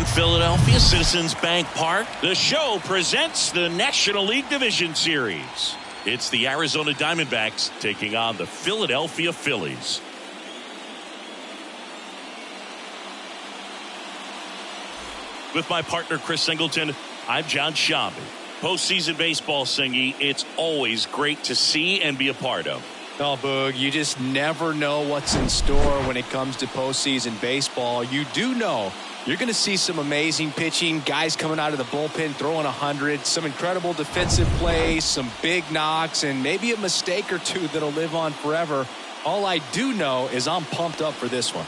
in Philadelphia, Citizens Bank Park. The show presents the National League Division Series. It's the Arizona Diamondbacks taking on the Philadelphia Phillies. With my partner Chris Singleton, I'm John Shambi. Postseason baseball, Singy, it's always great to see and be a part of. Oh, Boog, you just never know what's in store when it comes to postseason baseball. You do know you're going to see some amazing pitching, guys coming out of the bullpen throwing 100, some incredible defensive plays, some big knocks, and maybe a mistake or two that'll live on forever. All I do know is I'm pumped up for this one.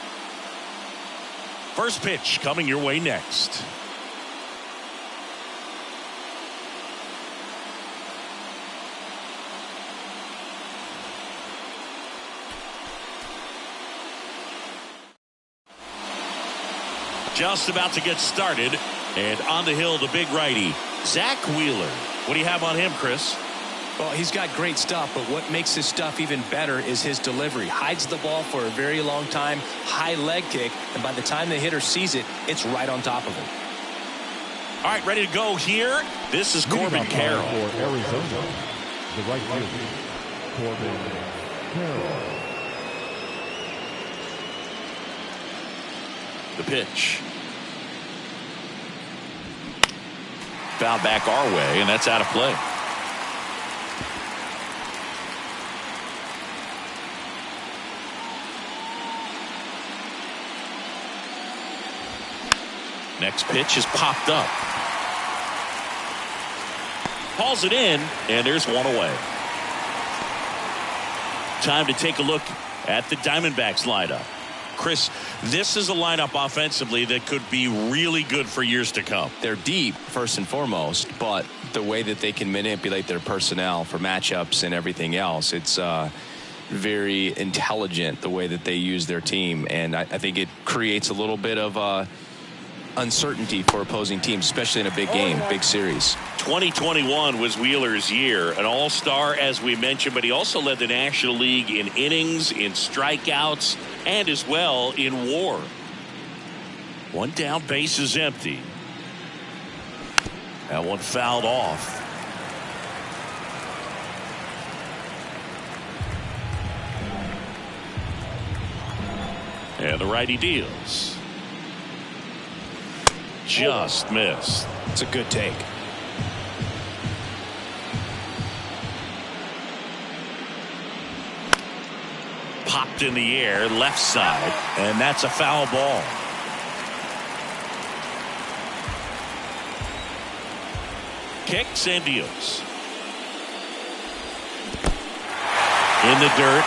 First pitch coming your way next. Just about to get started, and on the hill, the big righty, Zach Wheeler. What do you have on him, Chris? Well, he's got great stuff, but what makes his stuff even better is his delivery. Hides the ball for a very long time, high leg kick, and by the time the hitter sees it, it's right on top of him. All right, ready to go here. This is Corbin Carroll. For Arizona, the right fielder, Corbin Carroll. The pitch. Foul back our way, and that's out of play. Next pitch is popped up. Hauls it in, and there's one away. Time to take a look at the Diamondbacks lineup. Chris, this is a lineup offensively that could be really good for years to come. They're deep, first and foremost, but the way that they can manipulate their personnel for matchups and everything else, it's very intelligent the way that they use their team. And I think it creates a little bit of uncertainty for opposing teams, especially in a big game, big series. 2021 was Wheeler's year, an all-star as we mentioned, but he also led the National League in innings, in strikeouts, and as well in WAR. One down, base is empty. That one fouled off. And the righty deals. Just missed. It's a good take. Popped in the air, left side, and that's a foul ball. Kicks and deals. In the dirt.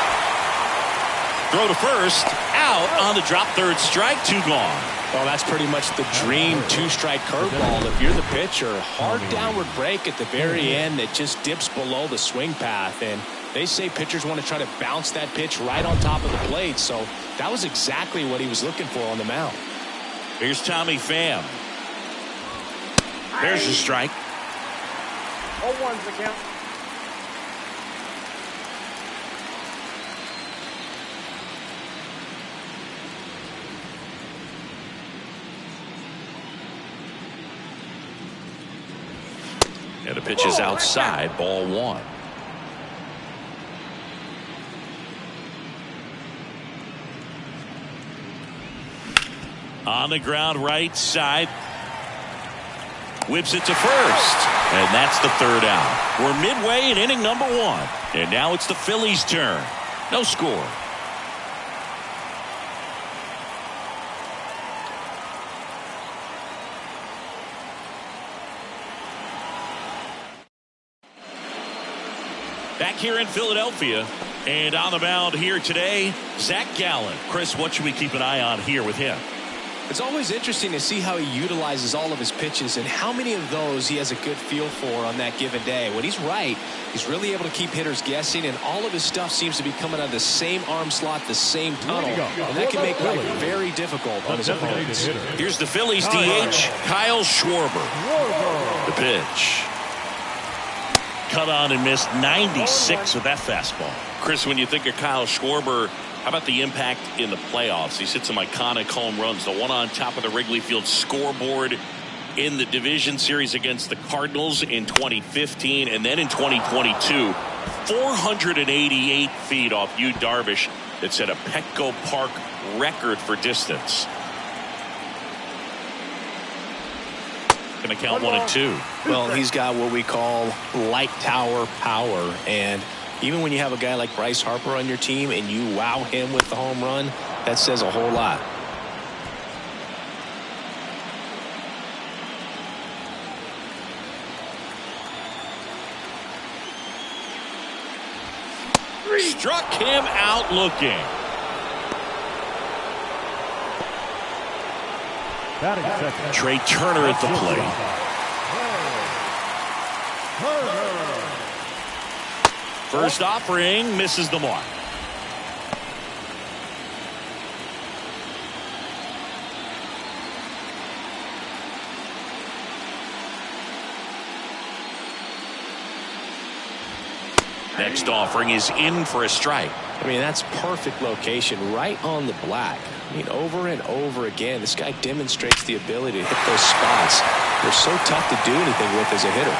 Throw to first. Out on the drop, third strike, two gone. Well, that's pretty much the dream two-strike curveball. If you're the pitcher, hard downward break at the very end that just dips below the swing path. And they say pitchers want to try to bounce that pitch right on top of the plate. So that was exactly what he was looking for on the mound. Here's Tommy Pham. There's the strike. 0-1's the count. And the pitch is outside, ball one. On the ground, right side. Whips it to first. And that's the third out. We're midway in inning number one. And now it's the Phillies' turn. No score. Back here in Philadelphia, and on the mound here today, Zach Gallen. Chris, what should we keep an eye on here with him? It's always interesting to see how he utilizes all of his pitches and how many of those he has a good feel for on that given day. When he's right, he's really able to keep hitters guessing, and all of his stuff seems to be coming out of the same arm slot, the same tunnel, and that can make life very difficult on his opponents. Here's the Phillies DH, Kyle Schwarber. The pitch. Cut on and missed 96 with that fastball. Chris, when you think of Kyle Schwarber, How about the impact in the playoffs? He's hit some iconic home runs. The one on top of the Wrigley Field scoreboard in the division series against the Cardinals in 2015, and then in 2022, 488 feet off Yu Darvish that set a Petco Park record for distance. Going to count 1-2. Well, he's got what we call light tower power, and even when you have a guy like Bryce Harper on your team and you wow him with the home run, that says a whole lot. Struck him out looking. Trey Turner at the plate. First offering misses the mark. Next offering is in for a strike. I mean, that's perfect location, right on the black. I mean, over and over again, this guy demonstrates the ability to hit those spots. They're so tough to do anything with as a hitter.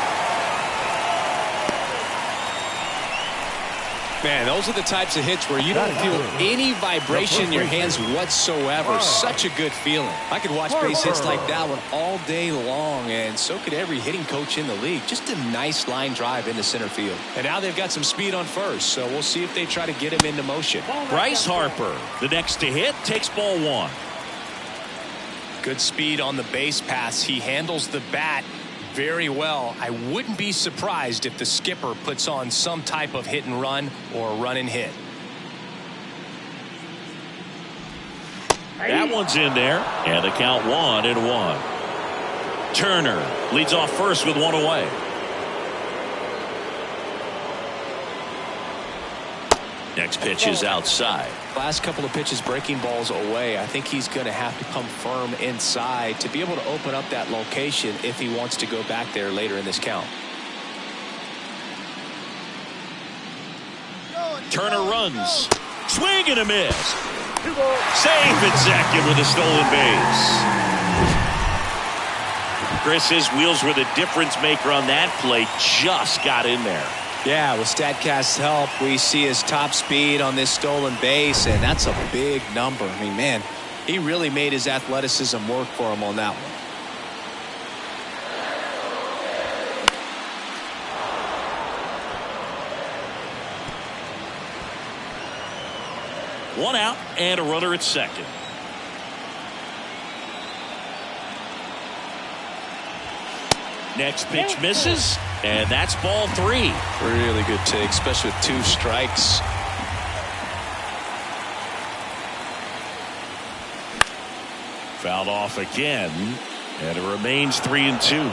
Man, those are the types of hits where you don't feel any vibration in your hands whatsoever. Such a good feeling. I could watch base hits like that one all day long, and so could every hitting coach in the league. Just a nice line drive into center field. And now they've got some speed on first, so we'll see if they try to get him into motion. Bryce Harper, the next to hit, takes ball one. Good speed on the base pass. He handles the bat very well. I wouldn't be surprised if the skipper puts on some type of hit and run or run and hit. That one's in there, and the count 1-1. Turner leads off first with one away. Next pitch is outside. Last couple of pitches breaking balls away. I think he's going to have to come firm inside to be able to open up that location if he wants to go back there later in this count. Turner runs. Swing and a miss. Safe at second with a stolen base. Chris, his wheels were the difference maker on that play. Just got in there. Yeah, with StatCast's help, we see his top speed on this stolen base, and that's a big number. I mean, man, he really made his athleticism work for him on that one. One out and a runner at second. Next pitch misses, and that's ball three. Really good take, especially with two strikes. Fouled off again, and it remains 3-2.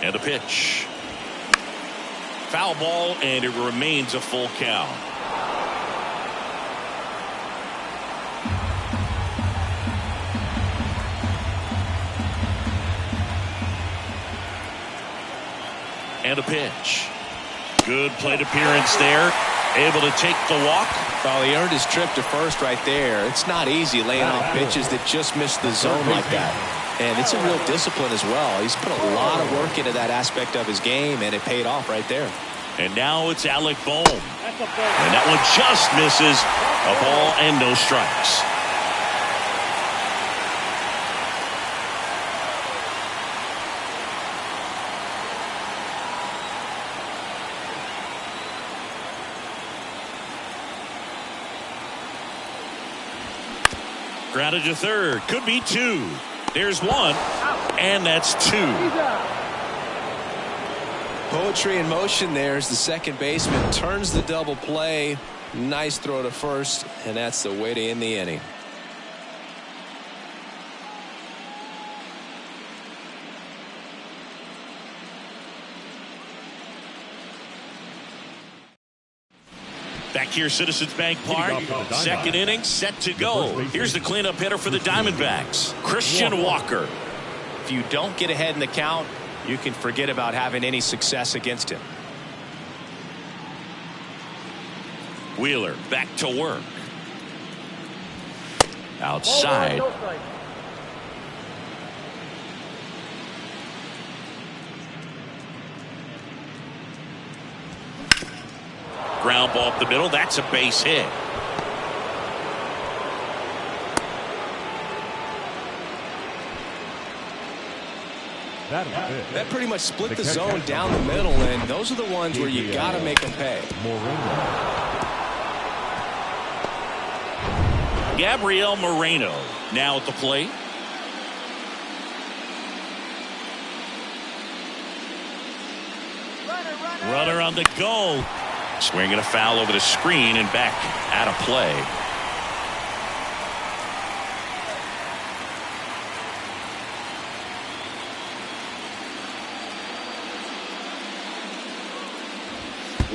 And a pitch. Foul ball, and it remains a full count. And a pitch. Good plate appearance there. Able to take the walk. Well, he earned his trip to first right there. It's not easy laying off pitches that just miss the zone like that. And it's a real discipline as well. He's put a lot of work into that aspect of his game, and it paid off right there. And now it's Alec Bohm. And that one just misses. A ball and no strikes. Grounded to third. Could be two. There's one. And that's two. Poetry in motion there as the second baseman turns the double play. Nice throw to first, and that's the way to end the inning. Back here, Citizens Bank Park. Second inning set to go. Here's the cleanup hitter for the Diamondbacks, Christian Walker. if you don't get ahead in the count, you can forget about having any success against him. Wheeler back to work. Outside. Ground ball up the middle. That's a base hit. That pretty much split the zone down the middle, and those are the ones where you got to make them pay. Gabriel Moreno now at the plate. Runner on the go. Swinging a foul over the screen and back out of play.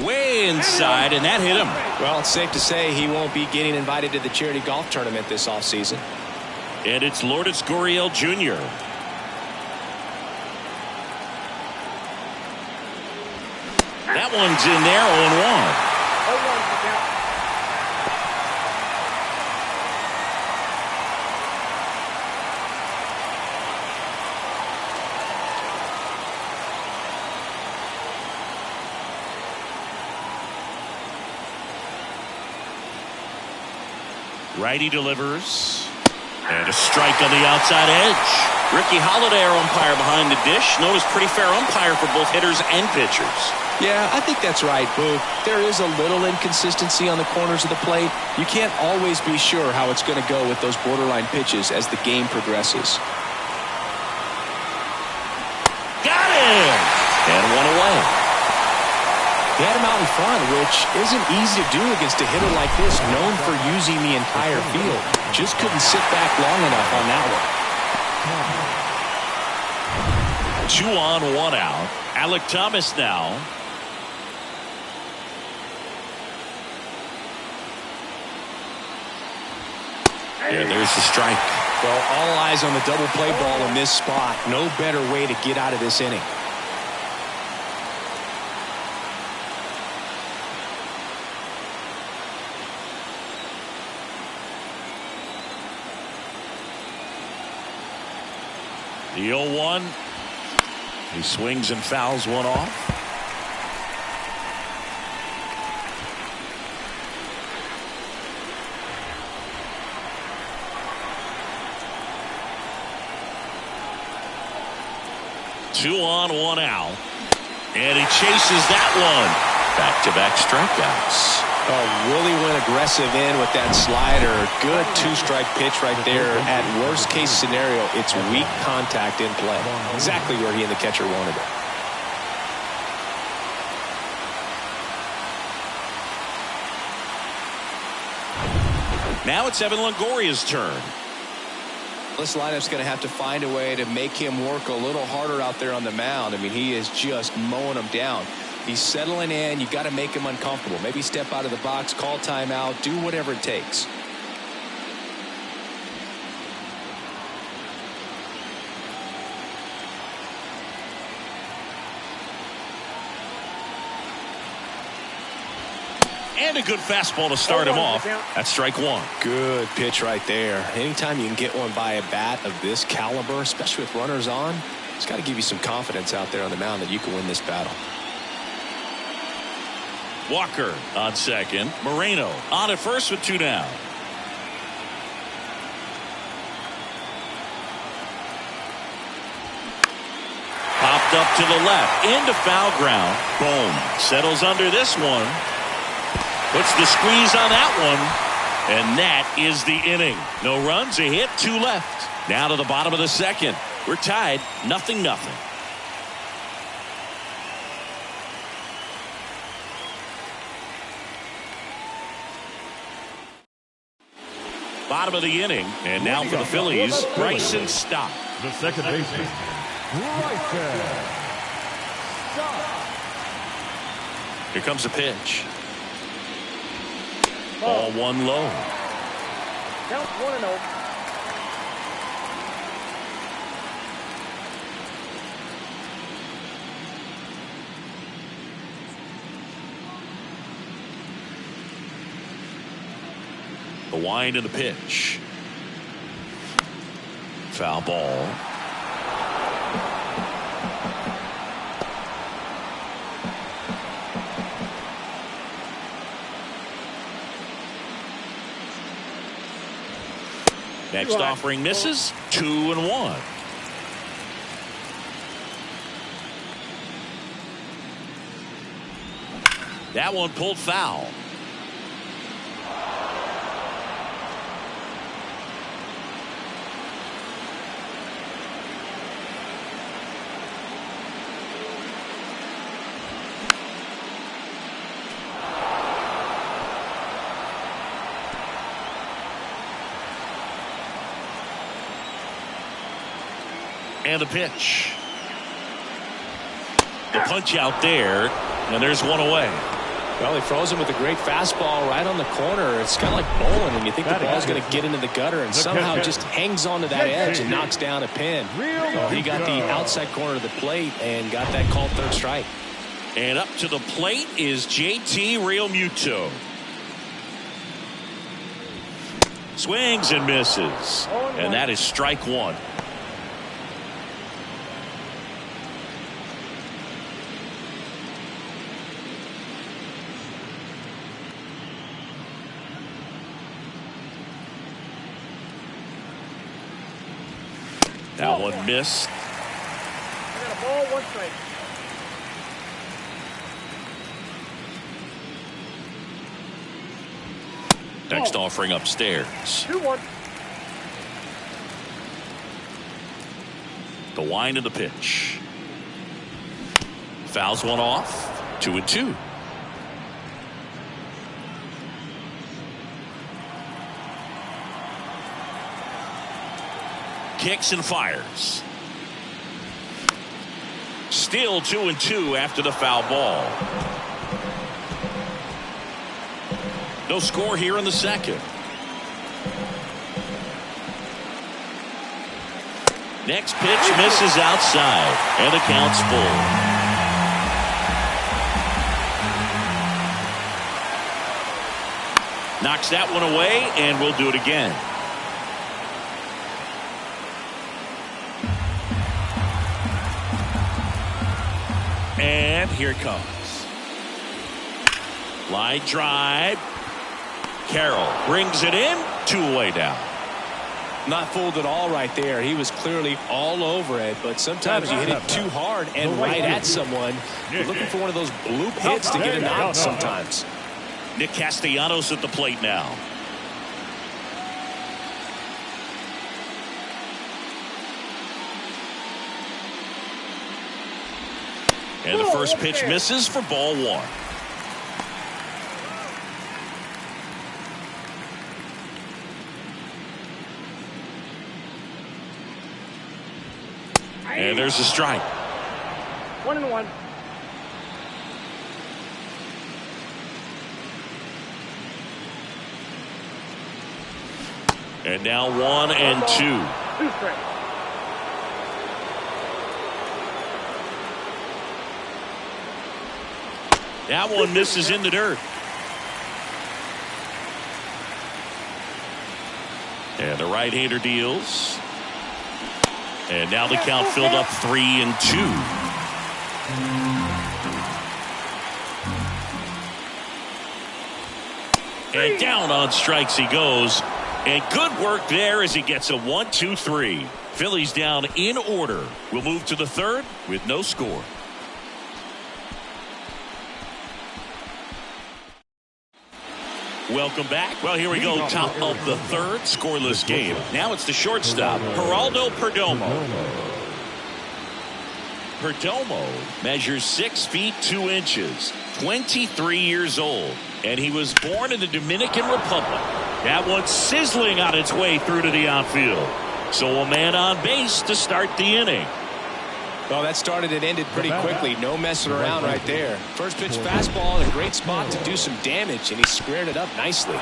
Way inside, and that hit him. Well, it's safe to say he won't be getting invited to the charity golf tournament this offseason. And it's Lourdes Gurriel Jr. That one's in there, 0-1. Righty delivers. And a strike on the outside edge. Ricky Holiday, our umpire behind the dish. Known as pretty fair umpire for both hitters and pitchers. Yeah, I think that's right, Boo. There is a little inconsistency on the corners of the plate. You can't always be sure how it's going to go with those borderline pitches as the game progresses. Got him! And one away. He had him out in front, which isn't easy to do against a hitter like this, known for using the entire field. Just couldn't sit back long enough on that one. 2 on, 1 out. Alec Thomas now. Yeah, there's the strike. Well, all eyes on the double play ball in this spot. No better way to get out of this inning. The 0-1. He swings and fouls one off. Two on, 1 out. And he chases that one. Back-to-back strikeouts. Oh, really went aggressive in with that slider. Good 2-strike pitch right there. At worst case scenario, it's weak contact in play. Exactly where he and the catcher wanted it. Now it's Evan Longoria's turn. This lineup's going to have to find a way to make him work a little harder out there on the mound. I mean, he is just mowing them down. He's settling in. You got to make him uncomfortable. Maybe step out of the box, call timeout, do whatever it takes. And a good fastball to start him off. That's strike 1. Good pitch right there. Anytime you can get one by a bat of this caliber, especially with runners on, it's got to give you some confidence out there on the mound that you can win this battle. Walker on second. Moreno on at first with 2 down. Popped up to the left. Into foul ground. Boom. Settles under this one. Puts the squeeze on that one. And that is the inning. No runs, a hit, 2 left. Now to the bottom of the second. We're tied, 0-0. Bottom of the inning. And now for the Phillies, Bryson Stott. The second baseman, Bryson Stott. Here comes the pitch. Ball 1 low. Count 1-0. The wind and the pitch. Foul ball. Next offering misses. 2-1. That one pulled foul. And the pitch. The punch out there, and there's one away. Well, he froze him with a great fastball right on the corner. It's kind of like bowling, and you think the ball's going to get into the gutter, and somehow just hangs onto that edge and knocks down a pin. So he got the outside corner of the plate and got that called third strike. And up to the plate is JT Realmuto. Swings and misses, and that is strike one. That one missed. I got a ball, 1 strike. Next offering upstairs. 2-1. The wind of the pitch. Fouls one off. 2-2. Kicks and fires. Still 2-2 after the foul ball. No score here in the second. Next pitch misses outside, and the count's full. Knocks that one away, and we'll do it again. And here it comes. Line drive. Carroll brings it in. 2-away down. Not fooled at all right there. He was clearly all over it, but sometimes you hit it too hard and right at someone. You're looking for one of those bloop hits to get a knock sometimes. Nick Castellanos at the plate now. And the first pitch misses for ball one. And there's a strike. 1-1. And now 1-2. 2 strikes. That one misses in the dirt. And the right-hander deals. And now the count filled up 3-2. And down on strikes he goes. And good work there as he gets a 1-2-3. Phillies down in order. We'll move to the third with no score. Welcome back. Well, here we go. Top of the third, scoreless game. Now it's the shortstop, Geraldo Perdomo. Perdomo measures 6 feet 2 inches, 23 years old, and he was born in the Dominican Republic. That one's sizzling on its way through to the outfield. So a man on base to start the inning. Well, that started and ended pretty quickly. No messing around right there. First pitch fastball in a great spot to do some damage, and he squared it up nicely.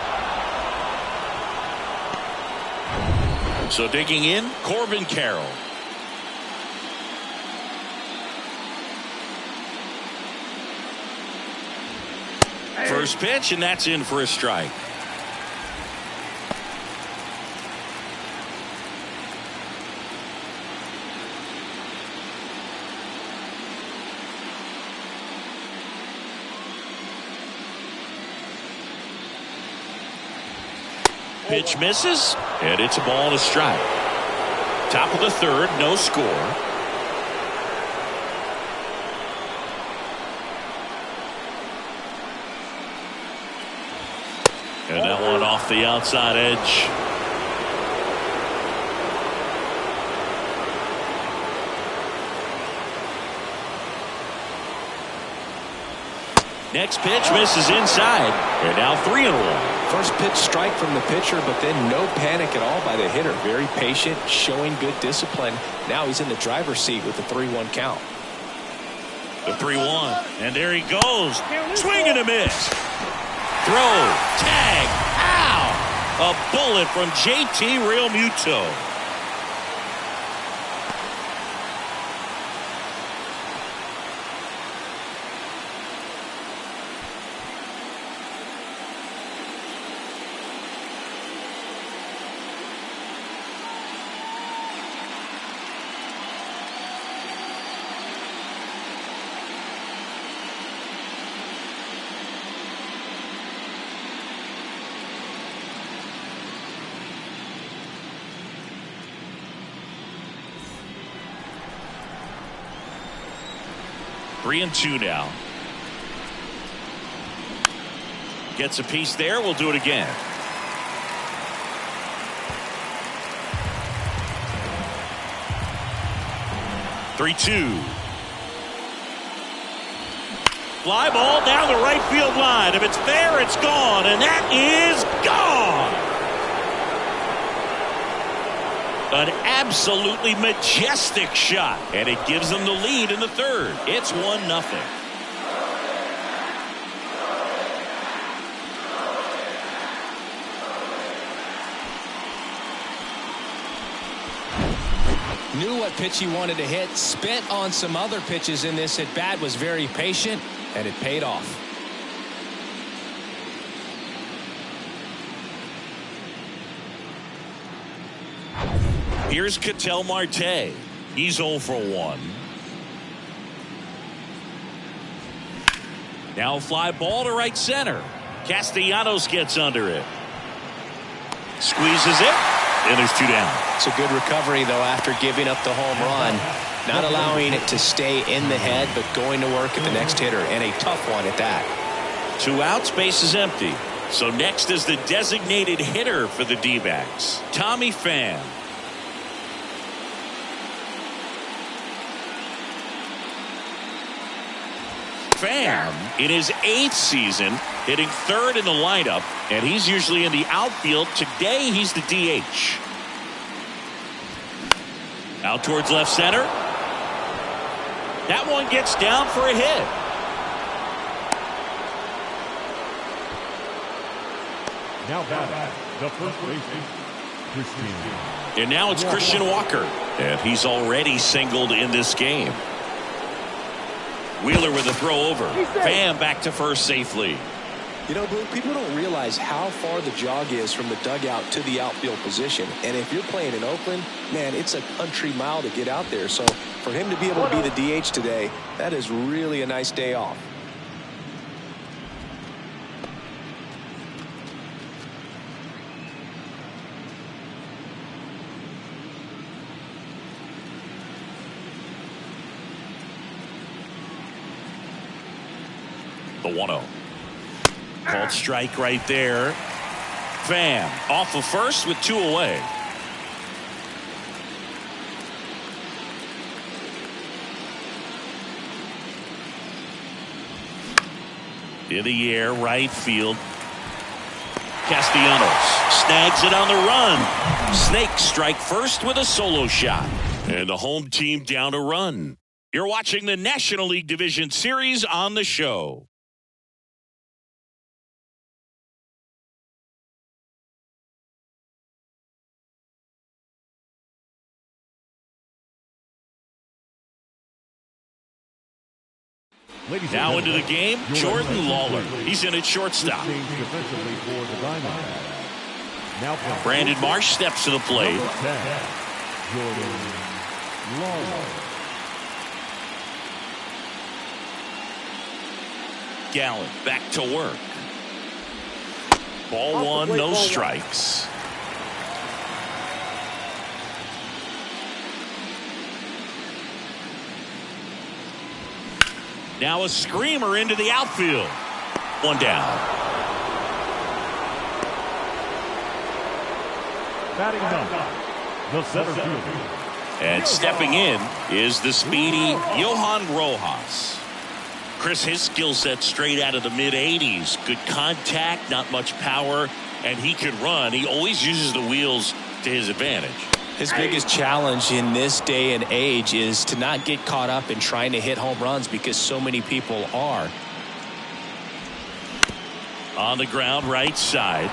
So digging in, Corbin Carroll. First pitch, and that's in for a strike. Pitch misses, and it's a ball and a strike. Top of the third, no score. And that one off the outside edge. Next pitch misses inside. And now 3-1. First pitch strike from the pitcher, but then no panic at all by the hitter. Very patient, showing good discipline. Now he's in the driver's seat with the 3-1 count. The 3-1. And there he goes. Swing and a miss. Throw. Tag. Ow! A bullet from JT Realmuto. Three and two now. Gets a piece there. We'll do it again. Three-two. Fly ball down the right field line. If it's there, it's gone, and that is gone. An absolutely majestic shot, and it gives them the lead in the third. It's 1-0. Knew what pitch he wanted to hit, spent on some other pitches in this at bat, was very patient, and it paid off. Here's Ketel Marte. He's 0 for 1. Now fly ball to right center. Castellanos gets under it. Squeezes it. And there's 2 down. It's a good recovery, though, after giving up the home run. Not allowing it to stay in the head, but going to work at the next hitter, and a tough one at that. 2 outs, base is empty. So next is the designated hitter for the D-backs, Tommy Pham. Pham, in his 8th season, hitting 3rd in the lineup, and he's usually in the outfield. Today, he's the DH. Out towards left center. That one gets down for a hit. Now batting, the first baseman, Christian. And now it's Christian Walker, and he's already singled in this game. Wheeler with a throw over. Pham back to first safely. You know, Blue, people don't realize how far the jog is from the dugout to the outfield position. And if you're playing in Oakland, man, it's a country mile to get out there. So for him to be able to be the DH today, that is really a nice day off. The 1-0. Called strike right there. Pham off of first with 2 away. In the air, right field. Castellanos snags it on the run. Snakes strike first with a solo shot. And the home team down a run. You're watching the National League Division Series on the show. Now into the game, Jordan Lawler. He's in at shortstop. Brandon Marsh steps to the plate. Jordan Lawler. Gallen back to work. Ball 1, no strikes. Now a screamer into the outfield. One down. Batting up, the center fielder. And stepping in is the speedy Johan Rojas. Chris, his skill set straight out of the mid-80s. Good contact, not much power, and he can run. He always uses the wheels to his advantage. His biggest challenge in this day and age is to not get caught up in trying to hit home runs because so many people are. On the ground, right side.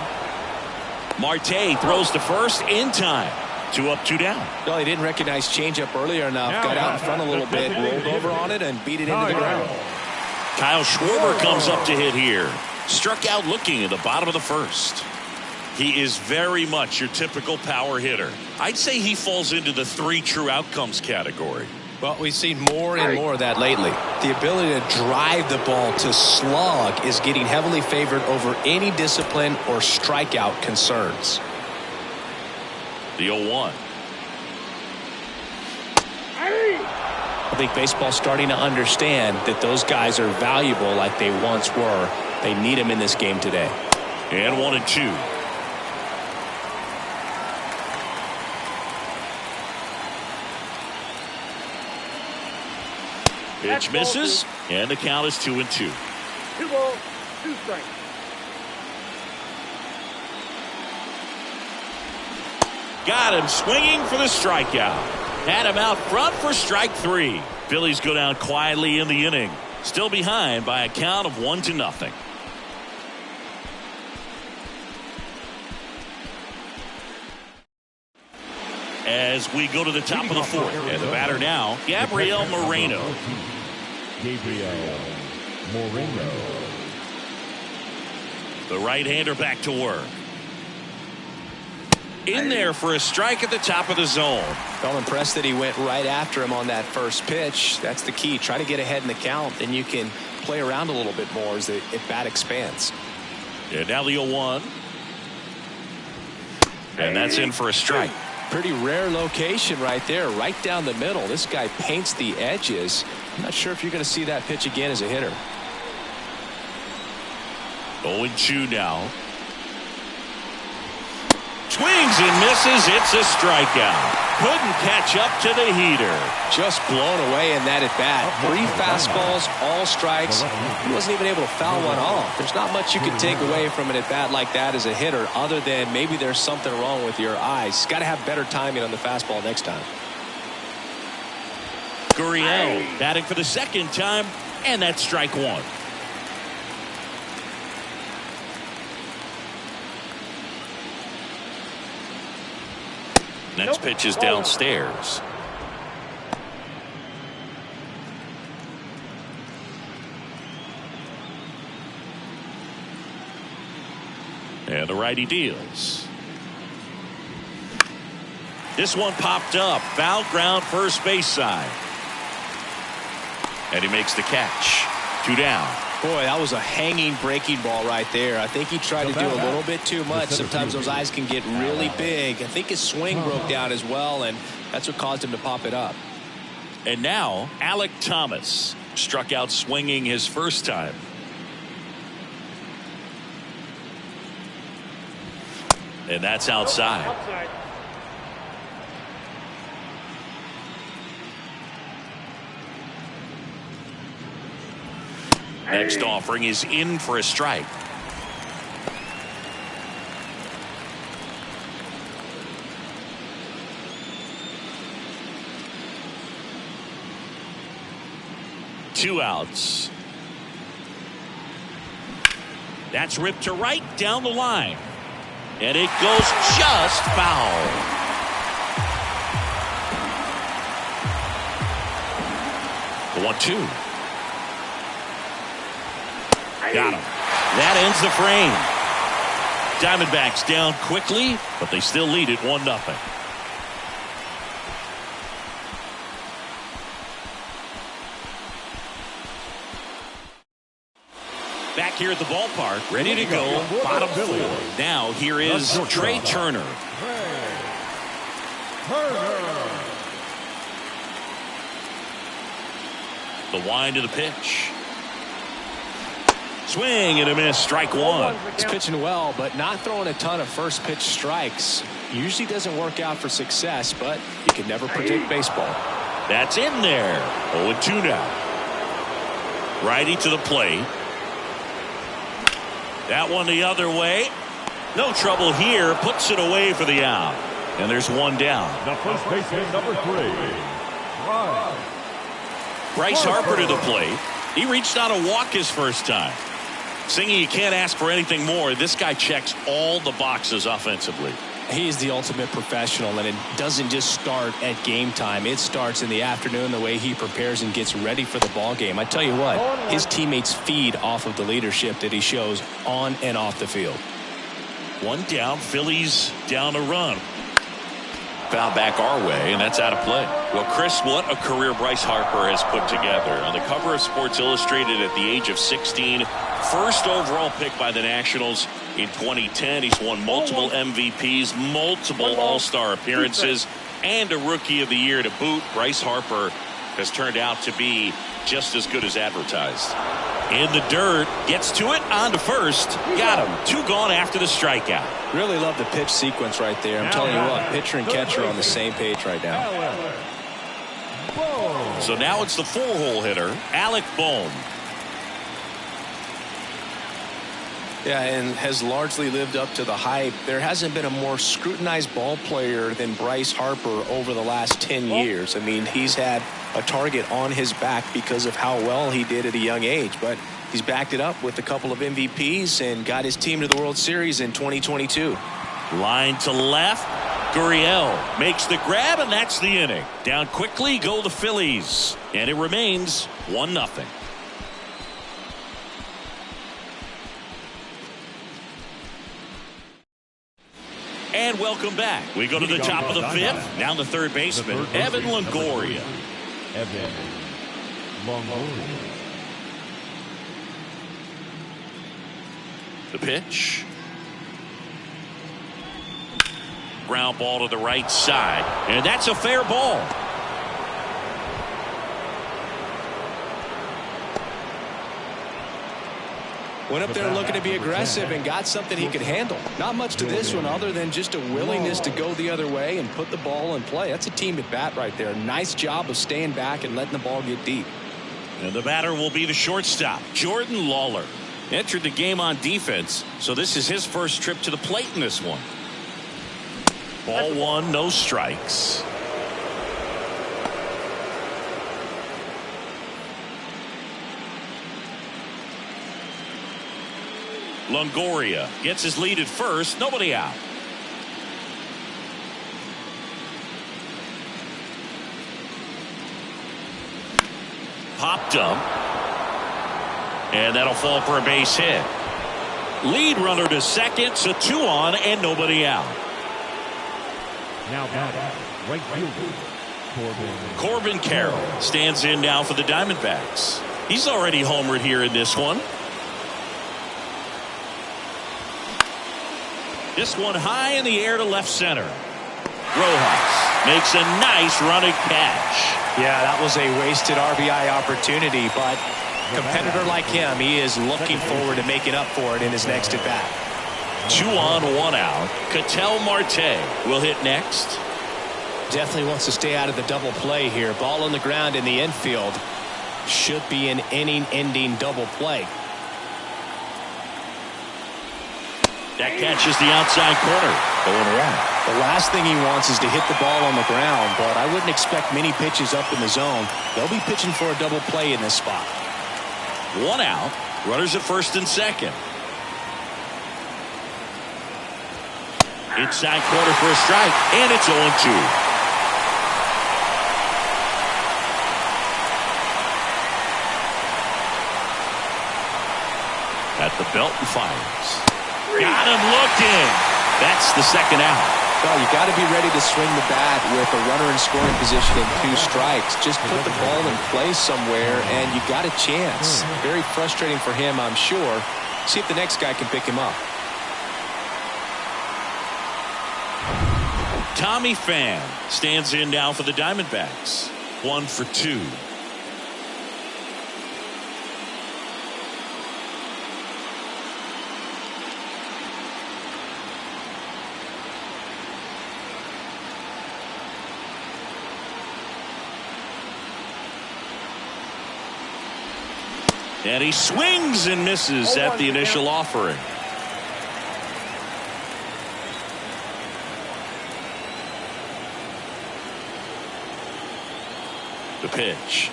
Marte throws to first in time. 2 up, 2 down. Well, he didn't recognize changeup earlier enough. Got out in front a little bit, rolled over on it, and beat it into the ground. Kyle Schwarber comes up to hit here. Struck out looking at the bottom of the first. He is very much your typical power hitter. I'd say he falls into the 3 true outcomes category. Well, we've seen more and more of that lately. The ability to drive the ball to slug is getting heavily favored over any discipline or strikeout concerns. The 0-1. I think baseball's starting to understand that those guys are valuable like they once were. They need them in this game today. And 1-2. Pitch misses, and the count is 2-2. 2 balls, 2 strikes. Got him swinging for the strikeout. Had him out front for strike 3. Phillies go down quietly in the inning. Still behind by a count of 1-0. As we go to the top of the 4th. And the batter now, Gabriel Moreno. Gabriel Moreno. The right-hander back to work. In there for a strike at the top of the zone. Well, impressed that he went right after him on that first pitch. That's the key. Try to get ahead in the count, and you can play around a little bit more as the at-bat expands. And now the 0-1. And that's in for a strike. Pretty rare location right there, right down the middle. This guy paints the edges. I'm not sure if you're going to see that pitch again as a hitter. 0-2 now. Swings and misses. It's a strikeout. Couldn't catch up to the heater. Just blown away in that at bat. 3 fastballs, all strikes. He wasn't even able to foul one off. There's not much you can take away from an at bat like that as a hitter, other than maybe there's something wrong with your eyes. Got to have better timing on the fastball next time. Gurriel batting for the 2nd time, and that's strike 1. Next pitch is downstairs. And the righty deals. This one popped up. Foul ground, first base side. And he makes the catch. 2 down. Boy, that was a hanging breaking ball right there. I think he tried to do a little bit too much. Sometimes those eyes can get really big. I think his swing broke down as well, and that's what caused him to pop it up. And now Alek Thomas struck out swinging his first time. And that's outside. Outside. Next offering is in for a strike. Two outs. That's ripped to right down the line. And it goes just foul. The 1-2. Got him. That ends the frame. Diamondbacks down quickly, but they still lead it 1-0. Back here at the ballpark, ready to go, bottom 4. Now here is Trey Turner. The wind of the pitch. Swing and a miss. Strike one. He's pitching well, but not throwing a ton of first pitch strikes. Usually doesn't work out for success, but you can never predict baseball. That's in there. 0-2 now. Righty to the plate. That one the other way. No trouble here. Puts it away for the out. And there's one down. The first baseman, number 3. Bryce Harper to the plate. He reached out a walk his first time. Singing, you can't ask for anything more. This guy checks all the boxes offensively. He's the ultimate professional, and it doesn't just start at game time. It starts in the afternoon, the way he prepares and gets ready for the ball game. I tell you what, his teammates feed off of the leadership that he shows on and off the field. One down, Phillies down a run. Foul back our way, and that's out of play. Well, Chris, what a career Bryce Harper has put together. On the cover of Sports Illustrated at the age of 16, first overall pick by the Nationals in 2010. He's won multiple MVPs, multiple All-Star appearances, and a Rookie of the Year to boot. Bryce Harper has turned out to be just as good as advertised. In the dirt, gets to it, on to first. Got him. 2 gone after the strikeout. Really love the pitch sequence right there. I'm telling you what, pitcher and catcher on the same page right now. So now it's the 4-hole hitter, Alec Bohm. Yeah, and has largely lived up to the hype. There hasn't been a more scrutinized ball player than Bryce Harper over the last 10 years. I mean, he's had a target on his back because of how well he did at a young age, but he's backed it up with a couple of MVPs and got his team to the World Series in 2022. Line to left. Gurriel makes the grab, and that's the inning. Down quickly go the Phillies, and it remains 1-0. And welcome back. We go to the top of the 5th. Now the third baseman, Evan Longoria. Evan Longoria. The pitch. Ground ball to the right side, and that's a fair ball. Went up there looking to be aggressive and got something he could handle. Not much to this one other than just a willingness to go the other way and put the ball in play. That's a team at bat right there. Nice job of staying back and letting the ball get deep. And the batter will be the shortstop, Jordan Lawler. Entered the game on defense, so this is his first trip to the plate in this one. Ball 1, no strikes. Longoria gets his lead at first. Nobody out. Popped up. And that'll fall for a base hit. Lead runner to second. So 2 on and nobody out. Now batting, right fielder, Corbin Carroll stands in now for the Diamondbacks. He's already homered here in this one. This one high in the air to left center. Rojas makes a nice running catch. Yeah, that was a wasted RBI opportunity, but competitor like him, he is looking forward to making up for it in his next at bat. 2 on, 1 out. Ketel Marte will hit next. Definitely wants to stay out of the double play here. Ball on the ground in the infield. Should be an inning-ending double play. That catches the outside corner. 0-1. The last thing he wants is to hit the ball on the ground, but I wouldn't expect many pitches up in the zone. They'll be pitching for a double play in this spot. 1 out. Runners at first and second. Inside corner for a strike, and it's 0-2. At the belt and fires. Got him looking. That's the second out. Well, you got to be ready to swing the bat with a runner in scoring position and 2 strikes. Just put the ball in play somewhere, and you got a chance. Very frustrating for him, I'm sure. See if the next guy can pick him up. Tommy Pham stands in now for the Diamondbacks. 1 for 2. And he swings and misses at the initial offering. The pitch.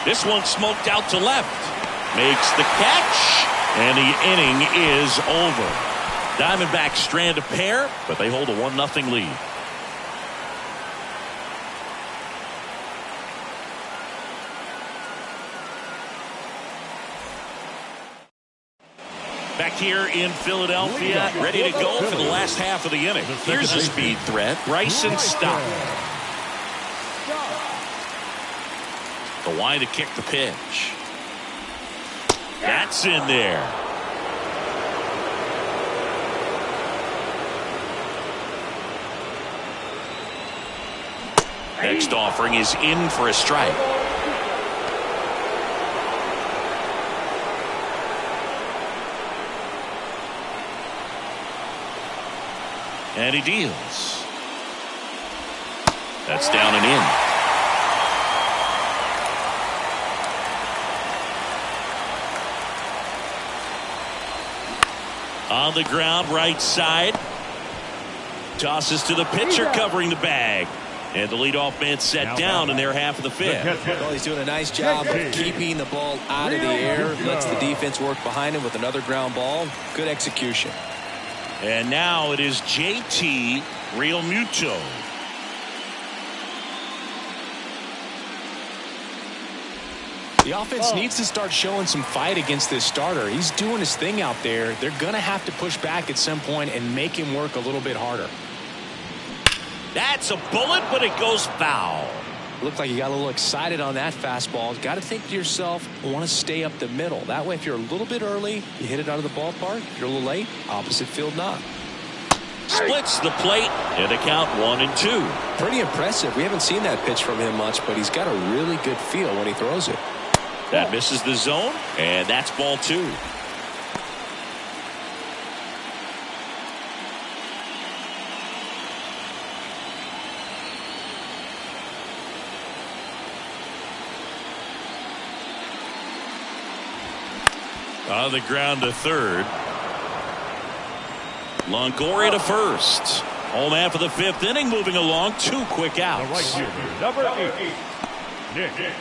This one smoked out to left. Makes the catch, and the inning is over. Diamondbacks strand a pair, but they hold a 1-0 lead. Back here in Philadelphia, ready to go for the last half of the inning. Here's a speed threat. Bryson Stott. The line to kick the pitch. That's in there. Next offering is in for a strike. And he deals. That's down and in. On the ground, right side. Tosses to the pitcher, covering the bag. And the leadoff man set down in their half of the fifth. Well, he's doing a nice job of keeping the ball out of the air. Lets the defense work behind him with another ground ball. Good execution. And now it is JT Realmuto. The offense needs to start showing some fight against this starter. He's doing his thing out there. They're going to have to push back at some point and make him work a little bit harder. That's a bullet, but it goes foul. Looked like you got a little excited on that fastball. Got to think to yourself, I want to stay up the middle. That way, if you're a little bit early, you hit it out of the ballpark. If you're a little late, opposite field knock. Splits the plate, and a count 1-2. Pretty impressive. We haven't seen that pitch from him much, but he's got a really good feel when he throws it. That misses the zone, and that's ball 2. On the ground to third. Longoria to first. Home half of the fifth inning, moving along. 2 quick outs. Right here, number 8, Nick.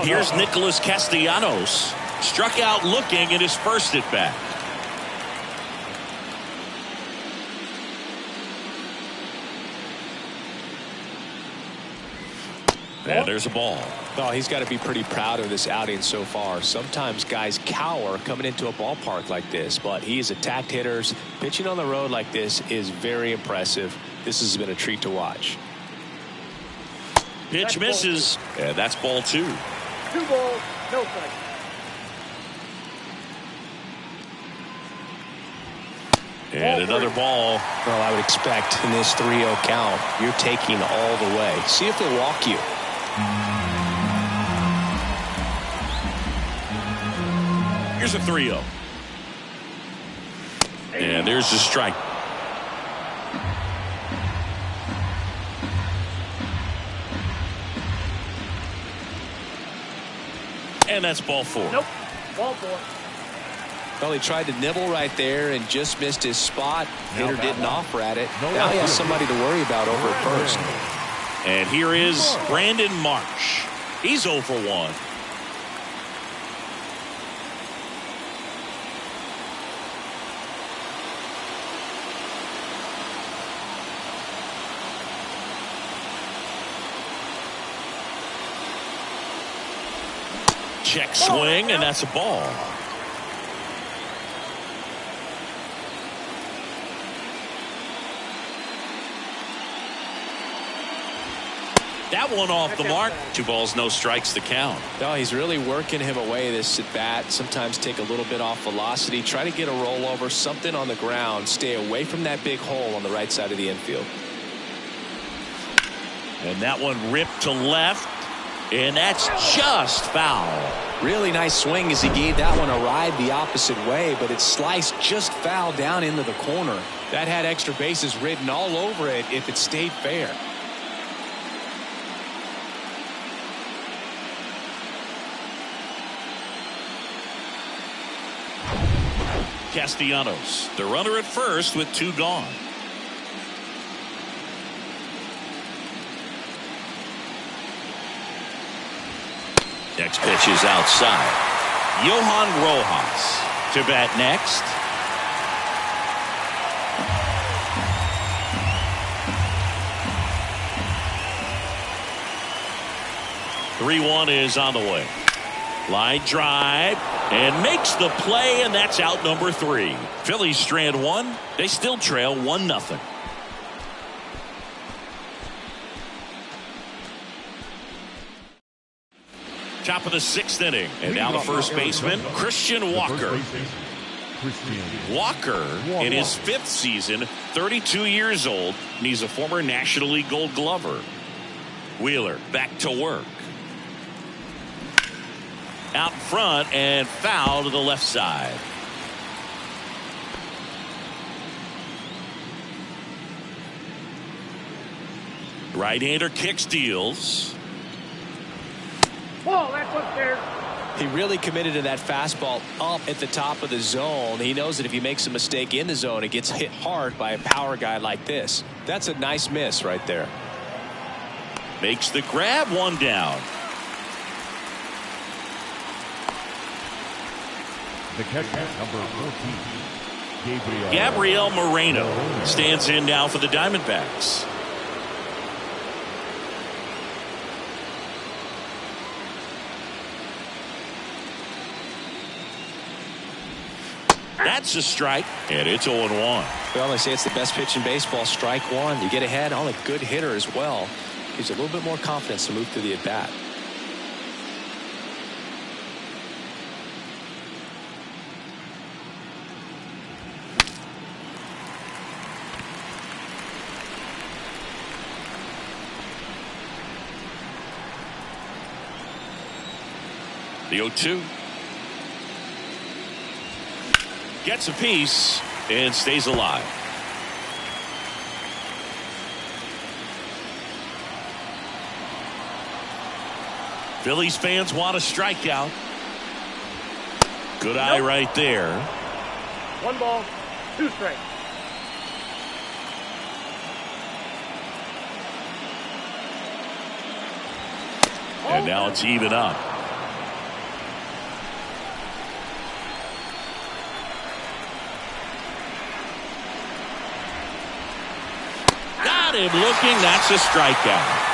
Here's Nicholas Castellanos. Struck out looking at his first at bat. And there's a ball. Oh, he's got to be pretty proud of this outing so far. Sometimes guys cower coming into a ballpark like this, but he has attacked hitters. Pitching on the road like this is very impressive. This has been a treat to watch. Pitch misses, and that's ball 2. 2 balls, no strikes. And another ball. Well, I would expect in this 3-0 count, you're taking all the way. See if they walk you. Here's a 3-0. And there's the strike. And that's ball 4. Nope, ball 4. Well, he tried to nibble right there and just missed his spot. Hitter didn't offer at it. Now he has somebody to worry about over at first. And here is Brandon Marsh. He's 0 for 1. Check swing, and that's a ball. That one off the mark. 2 balls, no strikes to count. No, he's really working him away this at bat. Sometimes take a little bit off velocity. Try to get a rollover, something on the ground. Stay away from that big hole on the right side of the infield. And that one ripped to left. And that's just foul. Really nice swing as he gave that one a ride the opposite way, but it sliced just foul down into the corner. That had extra bases written all over it if it stayed fair. Castellanos, the runner at first with 2 gone. Next pitch is outside. Johan Rojas to bat next. Three-1 is on the way. Line drive and makes the play, and that's out number 3. Phillies strand 1. They still trail 1-0. Top of the 6th inning, and now the first baseman, Christian Walker. Walker in his 5th season, 32 years old, and he's a former National League Gold Glover. Wheeler back to work. Out front and foul to the left side. Right-hander kicks, deals. Ball, that's upstairs. He really committed to that fastball up at the top of the zone. He knows that if he makes a mistake in the zone, it gets hit hard by a power guy like this. That's a nice miss right there. Makes the grab, 1 down. The catcher, number 14, Gabriel Moreno stands in now for the Diamondbacks. That's a strike, and it's 0-1. Well, they say it's the best pitch in baseball. Strike 1. You get ahead on a good hitter as well. Gives you a little bit more confidence to move through the at-bat. The 0-2. Gets a piece and stays alive. Phillies fans want a strikeout. Good eye right there. 1 ball, 2 strikes. And now it's even up. Got him looking. That's a strikeout.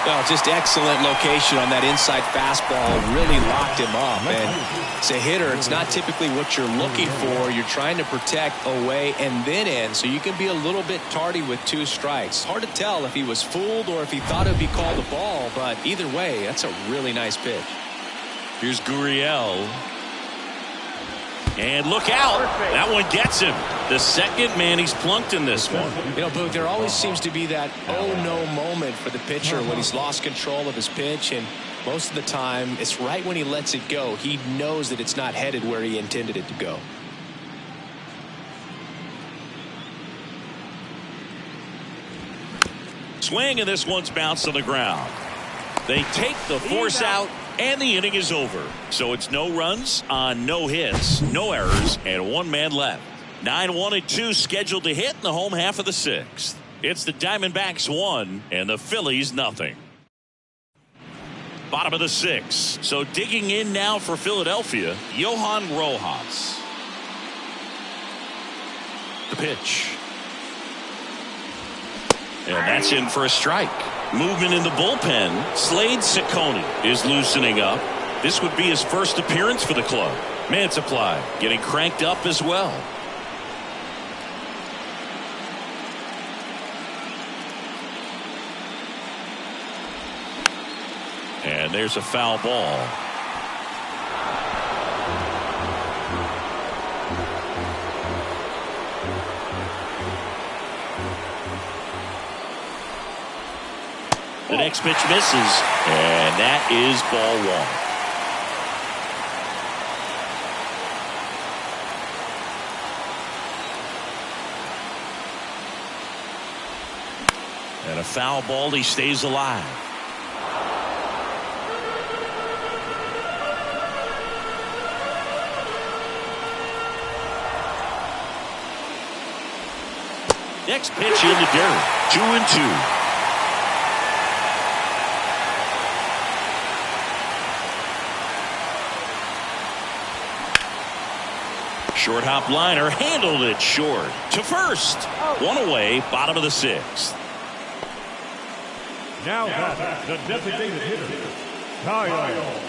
Well, just excellent location on that inside fastball. Really locked him up. And as a hitter, it's not typically what you're looking for. You're trying to protect away and then in, so you can be a little bit tardy with 2 strikes. Hard to tell if he was fooled or if he thought it would be called a ball, but either way, that's a really nice pitch. Here's Gurriel. And look out. That one gets him. The second man he's plunked in this one. You know, Boog, there always seems to be that oh-no moment for the pitcher when he's lost control of his pitch, and most of the time, it's right when he lets it go. He knows that it's not headed where he intended it to go. Swing, and this one's bounced on the ground. They take the force out, and the inning is over. So it's no runs on no hits, no errors, and 1 man left. 9-1-2 scheduled to hit in the home half of the 6th. It's the Diamondbacks 1 and the Phillies 0. Bottom of the 6th. So digging in now for Philadelphia, Johan Rojas. The pitch. And that's in for a strike. Movement in the bullpen. Slade Ciccone is loosening up. This would be his first appearance for the club. Mantiply getting cranked up as well. And there's a foul ball. The next pitch misses, and that is ball one. And a foul ball, he stays alive. Next pitch in the dirt. 2-2. Short hop liner, handled it short to first. One away, bottom of the sixth. Now the designated hitter, Kyle.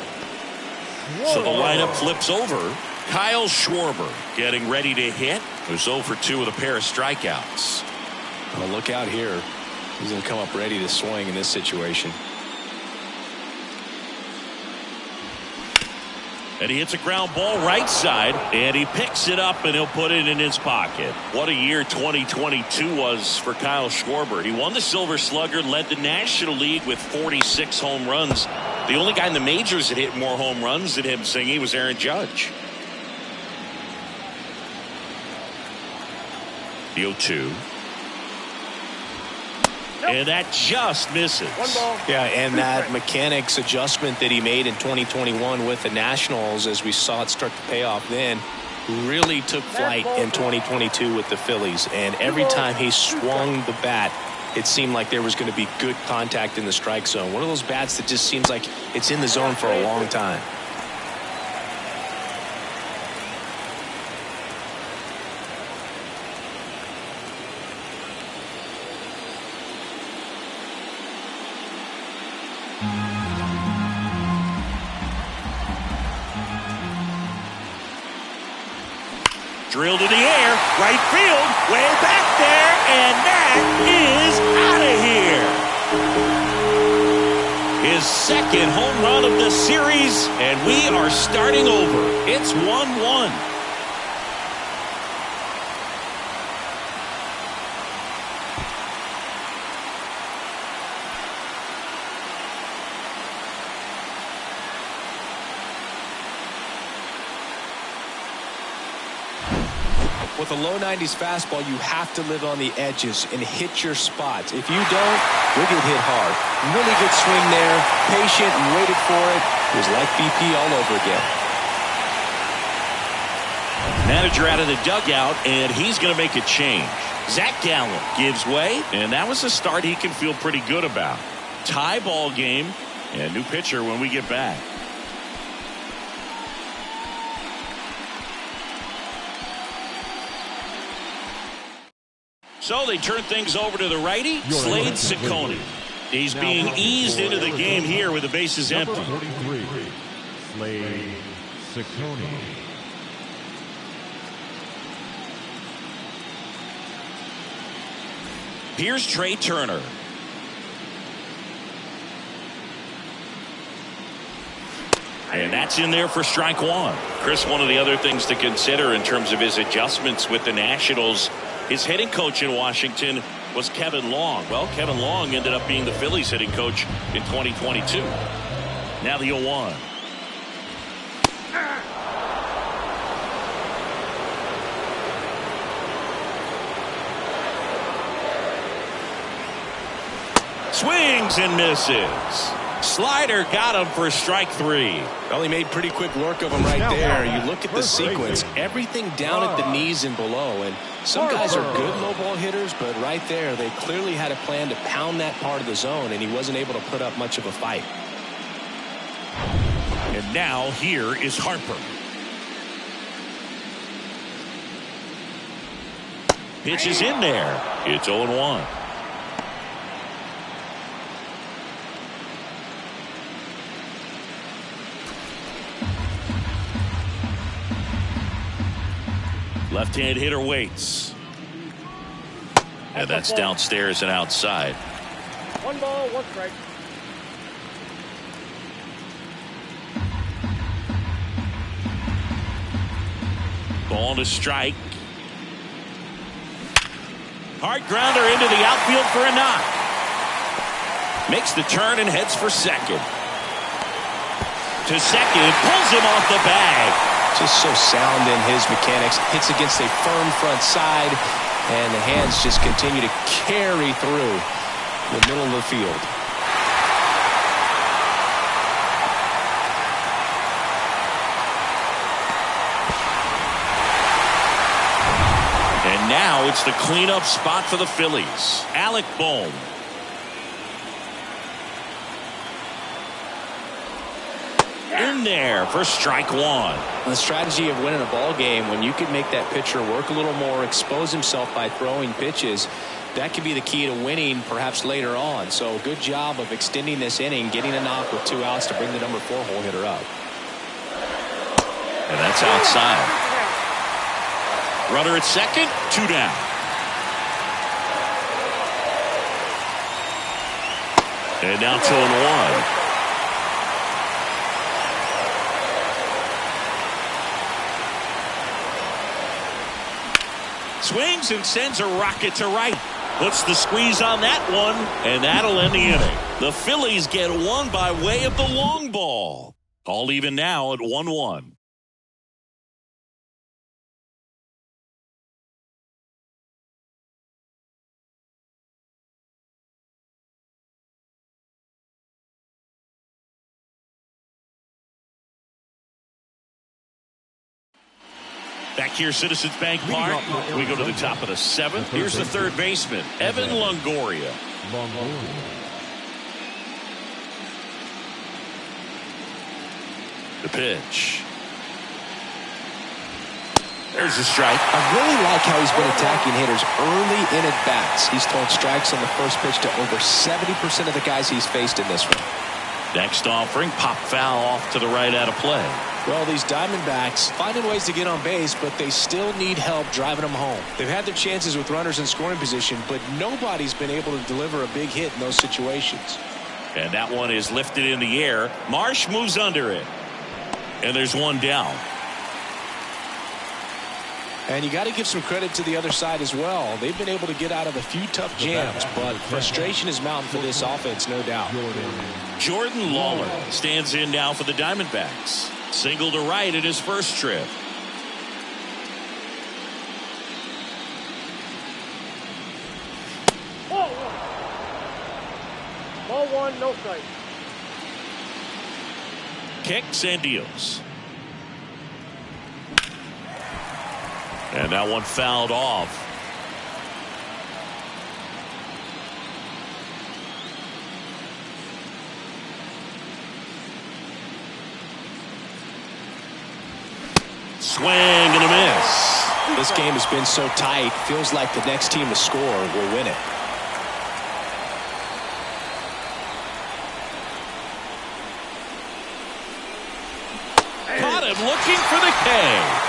So the lineup flips over. Kyle Schwarber getting ready to hit. There's 0 for 2 with a pair of strikeouts. Well, look out here. He's going to come up ready to swing in this situation. And he hits a ground ball right side, and he picks it up, and he'll put it in his pocket. What a year 2022 was for Kyle Schwarber. He won the Silver Slugger, led the National League with 46 home runs. The only guy in the majors that hit more home runs than him, Singy, was Aaron Judge. The 0-2. And that just misses. One ball. Yeah, and that mechanics adjustment that he made in 2021 with the Nationals, as we saw it start to pay off then, really took flight in 2022 with the Phillies. And every time he swung the bat, it seemed like there was going to be good contact in the strike zone. One of those bats that just seems like it's in the zone for a long time. Drilled in the air, right field, way back there, and that is out of here. His second home run of the series, and we are starting over. It's 1-1. With a low 90s fastball, you have to live on the edges and hit your spots. If you don't, you'll get hit hard. Really good swing there, patient and waited for it. It was like BP all over again. Manager out of the dugout, and he's going to make a change. Zach Gallen gives way, and that was a start he can feel pretty good about. Tie ball game, and new pitcher when we get back. So they turn things over to the righty, Slade Ciccone. He's being eased into the game here with the bases empty. 43, Slade Ciccone. Here's Trey Turner. And that's in there for strike one. Chris, one of the other things to consider in terms of his adjustments with the Nationals, his hitting coach in Washington was Kevin Long. Well, Kevin Long ended up being the Phillies hitting coach in 2022. Now the 0-1. Swings and misses. Slider got him for strike three. Well, he made pretty quick work of him right there. You look at the sequence, everything down at the knees and below. And some guys are good low ball hitters, but right there, they clearly had a plan to pound that part of the zone, and he wasn't able to put up much of a fight. And now here is Harper. Pitch is in there. It's 0-1. Left-hand hitter waits. And that's downstairs and outside. One ball, one strike. Ball to strike. Hard grounder into the outfield for a knock. Makes the turn and heads for second. To second, pulls him off the bag. Just so sound in his mechanics. Hits against a firm front side, and the hands just continue to carry through the middle of the field. And now it's the cleanup spot for the Phillies. Alec Bohm. In there for strike one. The strategy of winning a ball game, when you can make that pitcher work a little more, expose himself by throwing pitches, that could be the key to winning perhaps later on. So good job of extending this inning, getting a knock with 2 outs to bring the number 4 hole hitter up. And that's outside. Runner at second, 2 down. And now 2-1. Swings and sends a rocket to right. Puts the squeeze on that one, and that'll end the inning. The Phillies get one by way of the long ball. All even now at 1-1. Back here, Citizens Bank Park. We go to the top of the 7th. Here's the third baseman, Evan Longoria. The pitch. There's a strike. I really like how he's been attacking hitters early in at bats. He's thrown strikes on the first pitch to over 70% of the guys he's faced in this one. Next offering, pop foul off to the right out of play. Well, these Diamondbacks finding ways to get on base, but they still need help driving them home. They've had their chances with runners in scoring position, but nobody's been able to deliver a big hit in those situations. And that one is lifted in the air. Marsh moves under it. And there's one down. And you got to give some credit to the other side as well. They've been able to get out of a few tough jams, but frustration is mounting for this offense, no doubt. Jordan Lawler stands in now for the Diamondbacks. Single to right at his first trip. Ball one, no strike. Kicks and deals. And that one fouled off. Swing and a miss. This game has been so tight. Feels like the next team to score will win it. Caught him looking for the K.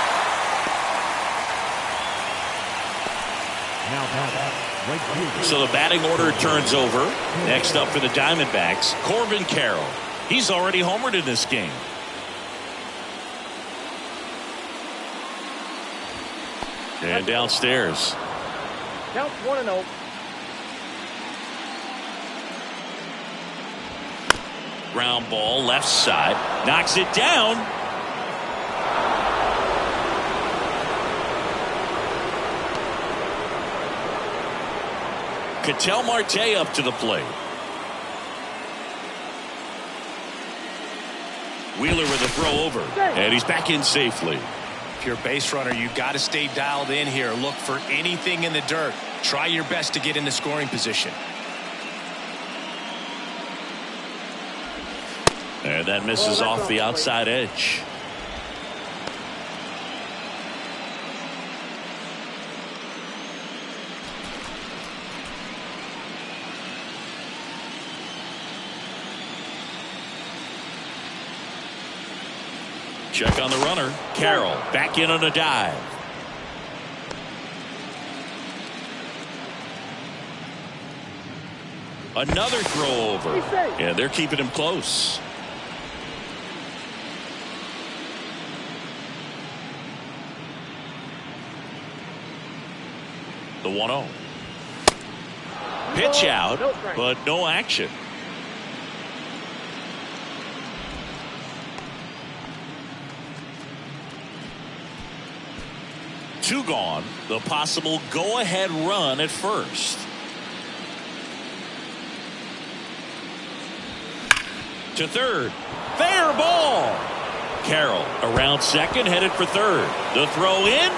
So the batting order turns over. Next up for the Diamondbacks, Corbin Carroll. He's already homered in this game. And downstairs. Count 1-0. Ground ball left side. Knocks it down. Ketel Marte up to the plate. Wheeler with a throw over. And he's back in safely. If you're a base runner, you got to stay dialed in here. Look for anything in the dirt. Try your best to get into scoring position. And that misses off the outside edge. Check on the runner. Carroll back in on a dive. Another throw over. And they're keeping him close. The 1-0. Pitch out, but no action. gone. The possible go-ahead run at first. To third. Fair ball. Carroll around second, headed for third. The throw in.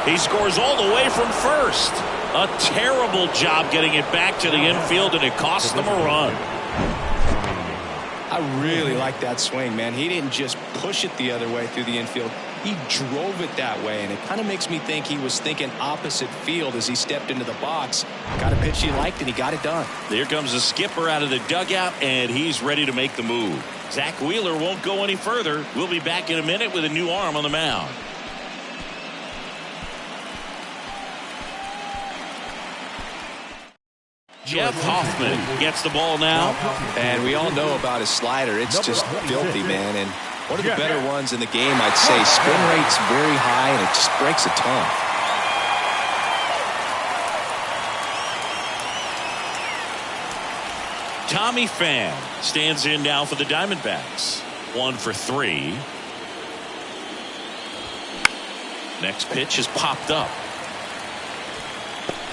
He scores all the way from first. A terrible job getting it back to the infield, and it costs them a run. I really like that swing, man. He didn't just push it the other way through the infield. He drove it that way, and it kind of makes me think he was thinking opposite field as he stepped into the box. Got a pitch he liked, and he got it done. Here comes the skipper out of the dugout, and he's ready to make the move. Zach Wheeler won't go any further. We'll be back in a minute with a new arm on the mound. Jeff Hoffman gets the ball now. And we all know about his slider. It's just filthy, man. And one of the better ones in the game, I'd say. Spin rate's very high, and it just breaks a ton. Tommy Pham stands in now for the Diamondbacks. 1 for 3. Next pitch is popped up.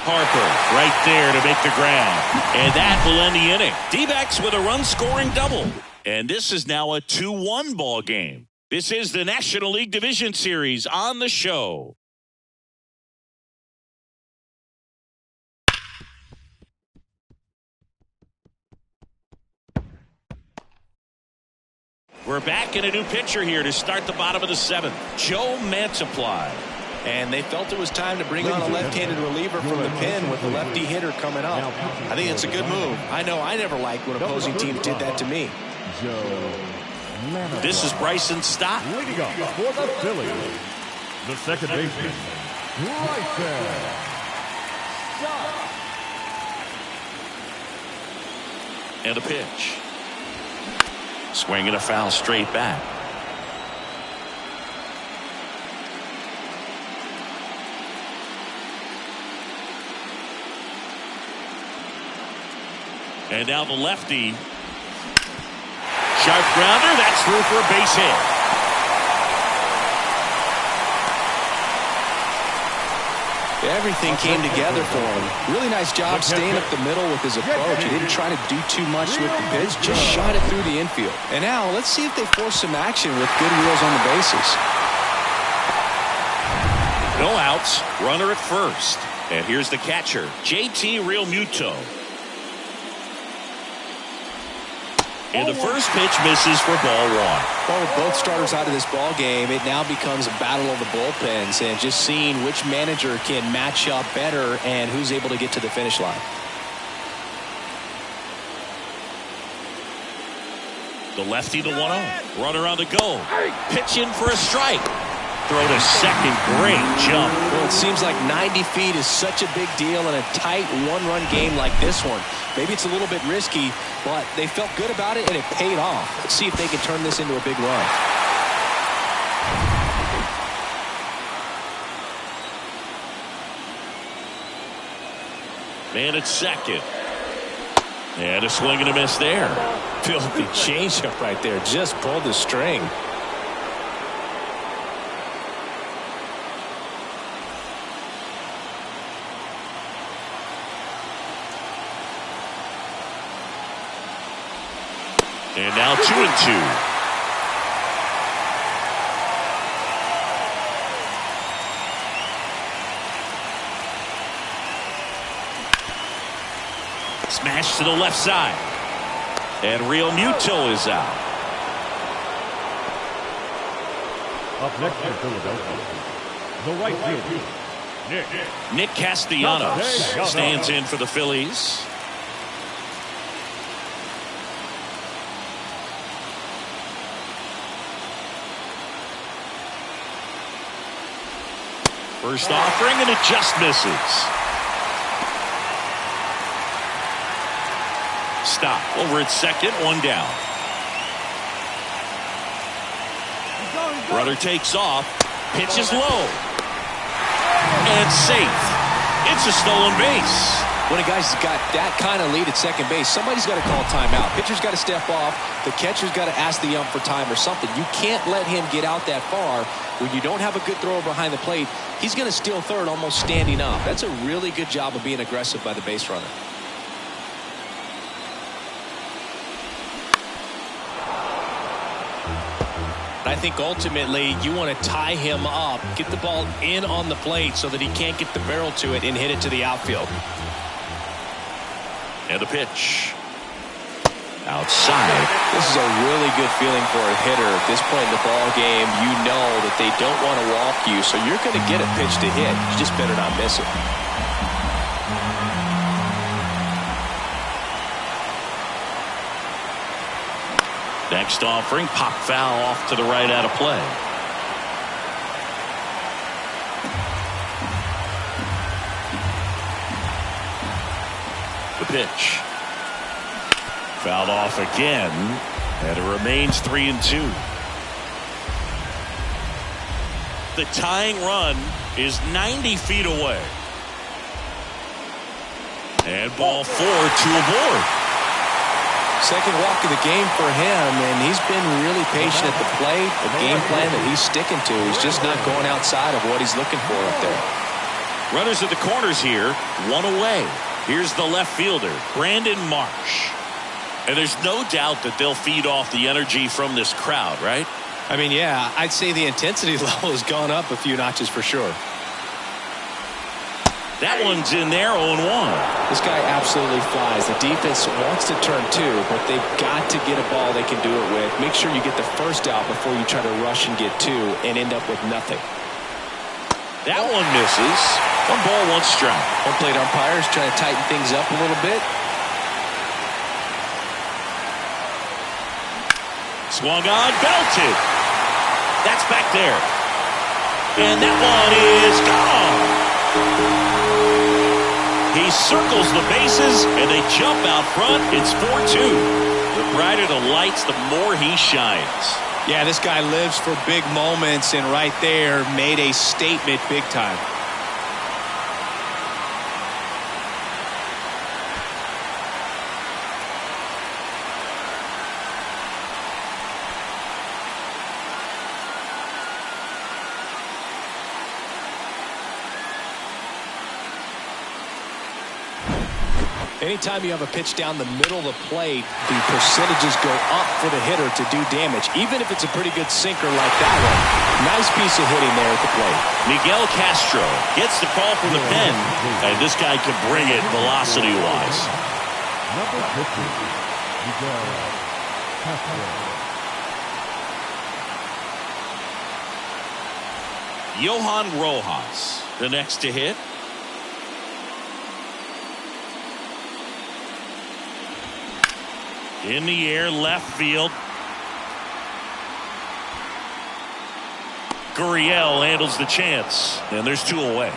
Harper right there to make the grab. And that will end the inning. D-backs with a run-scoring double. And this is now a 2-1 ball game. This is the National League Division Series on the show. We're back in a new pitcher here to start the bottom of the 7th. Joe Mantiply. And they felt it was time to bring on a left-handed reliever from the pen with the lefty hitter coming up. I think it's a good move. I know I never liked when opposing teams did that to me. This is Bryson Stott. Leading up for the Phillies, the second baseman, Bryson Stott. And a pitch. Swinging a foul straight back. And now the lefty. Sharp grounder. That's through for a base hit. Everything came together for him. Really nice job staying up the middle with his approach. He didn't try to do too much with the pitch. Just shot it through the infield. And now let's see if they force some action with good wheels on the bases. No outs. Runner at first. And here's the catcher, JT Realmuto. And the first pitch misses for ball 1. Well, with both starters out of this ball game, it now becomes a battle of the bullpens and just seeing which manager can match up better and who's able to get to the finish line. The lefty, the 1-0. Runner on the go. Pitch in for a strike. Throw to second. Great jump. Well, it seems like 90 feet is such a big deal in a tight one-run game like this one. Maybe it's a little bit risky, but they felt good about it, and it paid off. Let's see if they can turn this into a big run. Man at second. And a swing and a miss there. Filthy changeup right there. Just pulled the string. And now 2-2. Smash to the left side. And Realmuto is out. Up next for Philadelphia, the right fielder, Nick Castellanos stands in for the Phillies. First offering, and it just misses. Stop over at second, 1 down. Runner takes off, pitches low, and safe. It's a stolen base. When a guy's got that kind of lead at second base, somebody's got to call timeout. Pitcher's got to step off. The catcher's got to ask the ump for time or something. You can't let him get out that far when you don't have a good thrower behind the plate. He's going to steal third almost standing up. That's a really good job of being aggressive by the base runner. I think ultimately you want to tie him up, get the ball in on the plate so that he can't get the barrel to it and hit it to the outfield. And the pitch. Outside. This is a really good feeling for a hitter. At this point in the ball game, you know that they don't want to walk you, so you're going to get a pitch to hit. You just better not miss it. Next offering, pop foul off to the right out of play. The pitch. Fouled off again, and it remains 3-2. The tying run is 90 feet away. And ball 4, 2 aboard. Second walk of the game for him, and he's been really patient at the plate. A game plan that he's sticking to. He's just not going outside of what he's looking for up there. Runners at the corners here, one away. Here's the left fielder, Brandon Marsh. And there's no doubt that they'll feed off the energy from this crowd, right? I mean, yeah, I'd say the intensity level has gone up a few notches for sure. That one's in there, 0-1. This guy absolutely flies. The defense wants to turn two, but they've got to get a ball they can do it with. Make sure you get the first out before you try to rush and get two and end up with nothing. That one misses. 1 ball, 1 strike. Home plate umpires trying to tighten things up a little bit. Swung on, belted. That's back there. And that one is gone. He circles the bases, and they jump out front. It's 4-2. The brighter the lights, the more he shines. Yeah, this guy lives for big moments, and right there made a statement big time. Anytime you have a pitch down the middle of the plate, the percentages go up for the hitter to do damage, even if it's a pretty good sinker like that one. Nice piece of hitting there at the plate. Miguel Castro gets the call from the pen, and this guy can bring it velocity-wise. Number 50, Miguel Castro. Johan Rojas, the next to hit. In the air, left field. Gurriel handles the chance, and there's 2 away.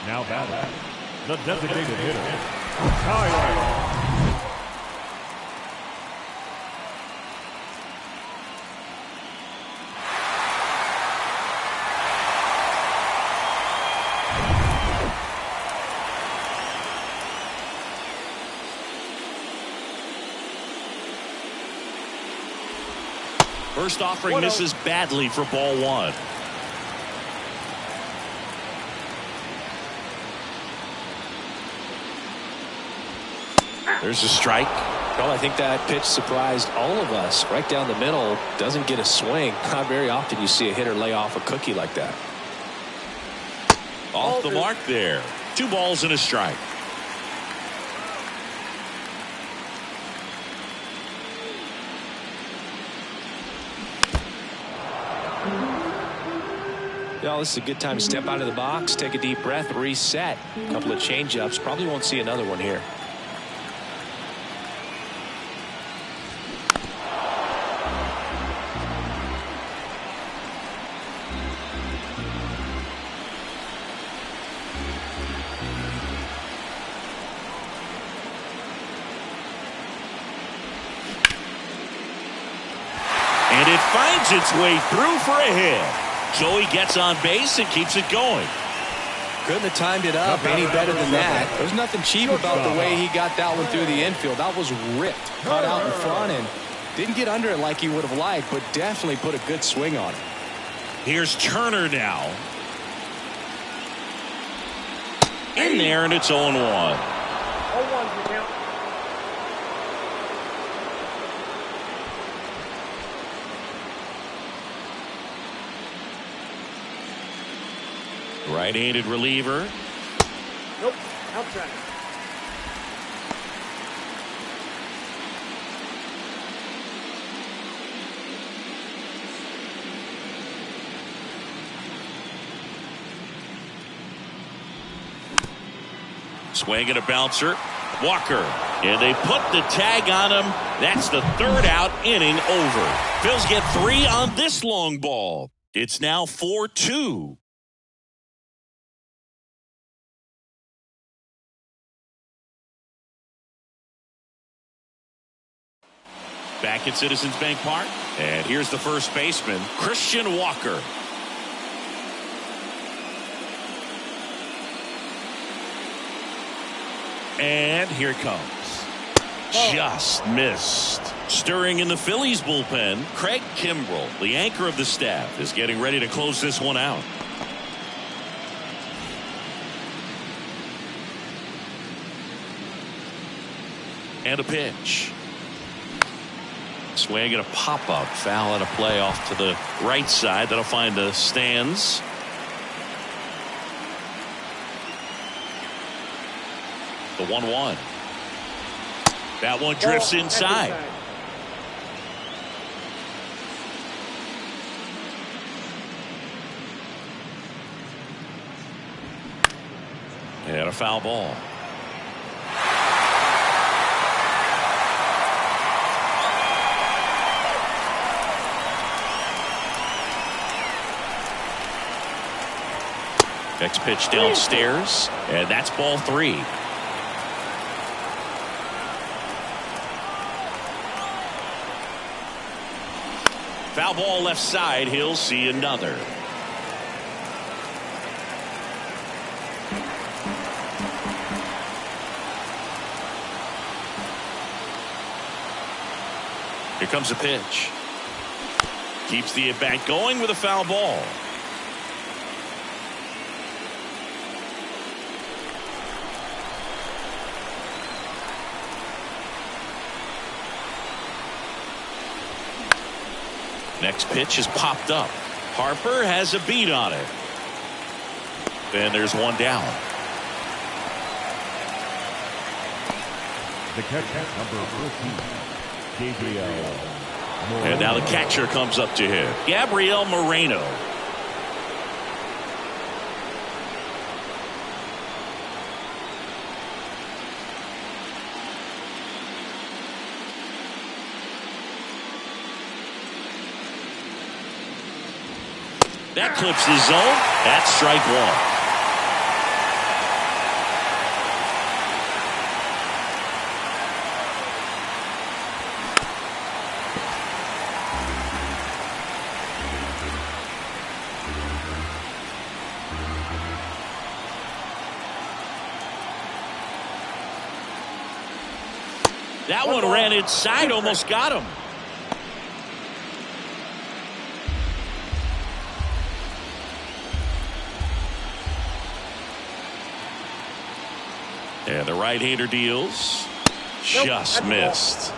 Now batting, the designated hitter, Tyler. First offering misses badly for ball 1. There's a strike. Well, I think that pitch surprised all of us. Right down the middle, doesn't get a swing. Not very often you see a hitter lay off a cookie like that. Off the mark there. 2 balls and a strike. Well, this is a good time to step out of the box, take a deep breath, reset. A couple of change-ups. Probably won't see another one here. And it finds its way through for a hit. So he gets on base and keeps it going. Couldn't have timed it up any better than that. There's nothing cheap about the way he got that one through the infield. That was ripped. Cut out in front and didn't get under it like he would have liked, but definitely put a good swing on it. Here's Turner now. In there, and it's 0-1. 0-1 you count. Right-handed reliever. Nope. Outside. Swing and a bouncer. Walker. And they put the tag on him. That's the third out, inning over. Phils get 3 on this long ball. It's now 4-2. Back at Citizens Bank Park. And here's the first baseman, Christian Walker. And here it comes. Just missed. Stirring in the Phillies bullpen, Craig Kimbrell, the anchor of the staff, is getting ready to close this one out. And a pitch. Swing and a pop-up. Foul and a play off to the right side. That'll find the stands. The 1-1. That one drifts inside. And a foul ball. Next pitch downstairs, and that's ball 3. Foul ball left side. He'll see another. Here comes a pitch. Keeps the at-bat going with a foul ball. Next pitch is popped up. Harper has a beat on it. And there's one down. The catcher, number 14, Gabriel Moreno. And now the catcher comes up to him, Gabriel Moreno. That clips the zone. That's strike 1. That one ran inside, almost got him. And the right-hander deals. Just missed.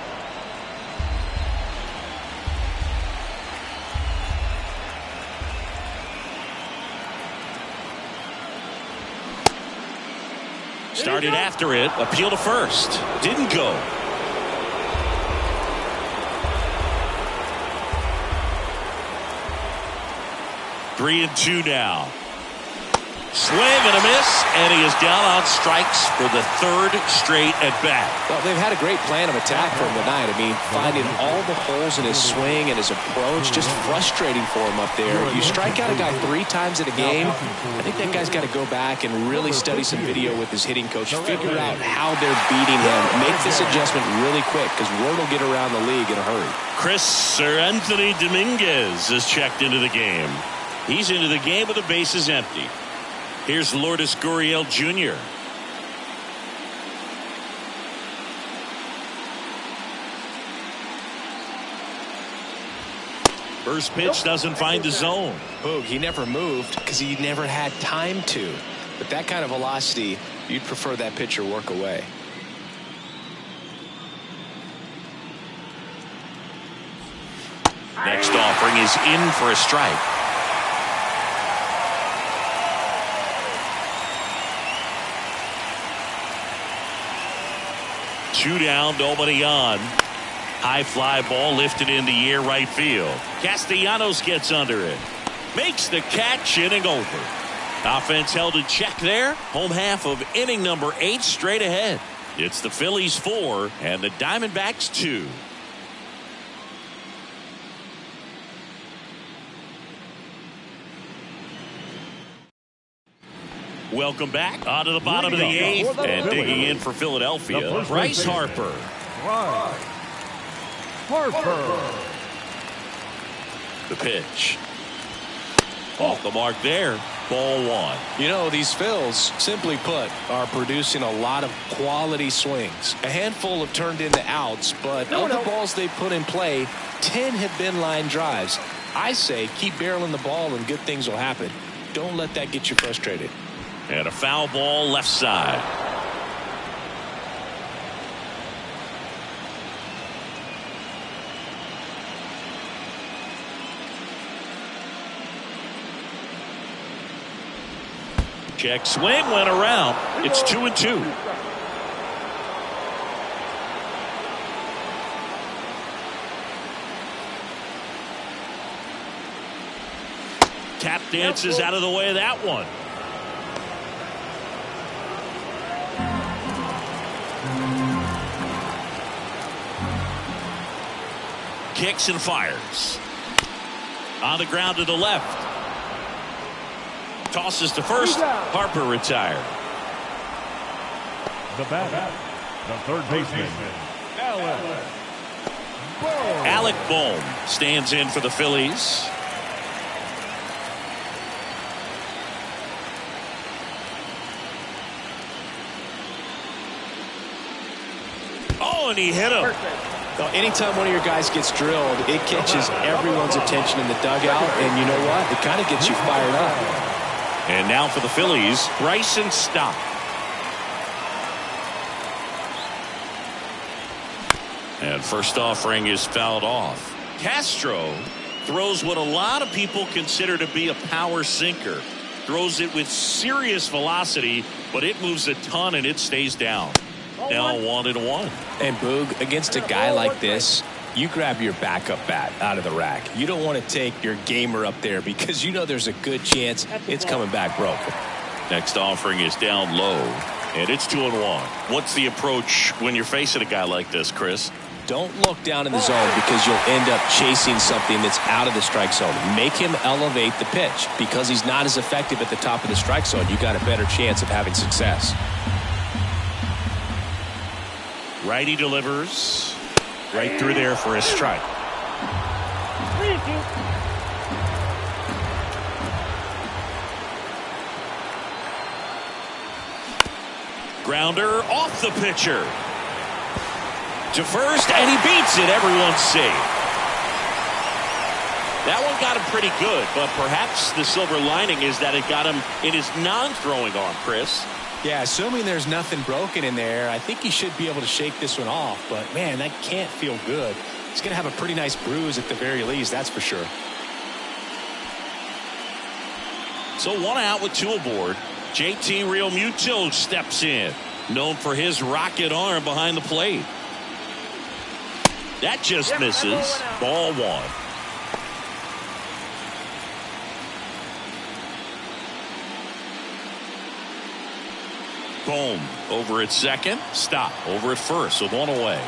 Started after it. Appeal to first. Didn't go. Three and two now. Swing and a miss, and he is down on strikes for the third straight at bat. Well, they've had a great plan of attack for him tonight. I mean, finding all the holes in his swing and his approach, just frustrating for him up there. You strike out a guy 3 times in a game, I think that guy's got to go back and really study some video with his hitting coach, figure out how they're beating him, make this adjustment really quick, because word will get around the league in a hurry. Anthony Dominguez is checked into the game. He's into the game with the bases empty. Here's Lourdes Gurriel Jr. First pitch doesn't find the zone. Boog, he never moved because he never had time to. But that kind of velocity, you'd prefer that pitcher work away. Next offering is in for a strike. Two down, nobody on. High fly ball lifted in the air right field. Castellanos gets under it. Makes the catch, inning over. Offense held in check there. Home half of inning number 8 straight ahead. It's the Phillies 4 and the Diamondbacks 2. Welcome back. On to the bottom of the 8th and digging in for Philadelphia, Bryce Harper. The pitch. Off the mark there. Ball 1. You know, these Phils, simply put, are producing a lot of quality swings. A handful have turned into outs, but of the balls they put in play, 10 have been line drives. I say keep barreling the ball and good things will happen. Don't let that get you frustrated. And a foul ball left side. Check swing went around. It's 2-2. Tap dances out of the way of that one. Kicks and fires. On the ground to the left. Tosses to first. Harper retired. The batter, the third baseman, Alec Bohm stands in for the Phillies. Oh, and he hit him. Well, anytime one of your guys gets drilled, it catches everyone's attention in the dugout, and you know what? It kind of gets you fired up. And now for the Phillies, Bryson Stott. And first offering is fouled off. Castro throws what a lot of people consider to be a power sinker. Throws it with serious velocity, but it moves a ton and it stays down. Now 1-1. And Boog, against a guy like this, you grab your backup bat out of the rack. You don't want to take your gamer up there because you know there's a good chance it's coming back broken. Next offering is down low, and it's 2-1. What's the approach when you're facing a guy like this, Chris? Don't look down in the zone because you'll end up chasing something that's out of the strike zone. Make him elevate the pitch because he's not as effective at the top of the strike zone. You got a better chance of having success. Righty delivers right through there for a strike. Grounder off the pitcher to first, and he beats it. Everyone's safe. That one got him pretty good, but perhaps the silver lining is that it got him in his non-throwing arm, Chris. Yeah, assuming there's nothing broken in there, I think he should be able to shake this one off. But, man, that can't feel good. He's going to have a pretty nice bruise at the very least, that's for sure. So 1 out with 2 aboard. JT Realmuto steps in, known for his rocket arm behind the plate. That just misses. Ball 1. Bohm over at second. Stop over at first with 1 away.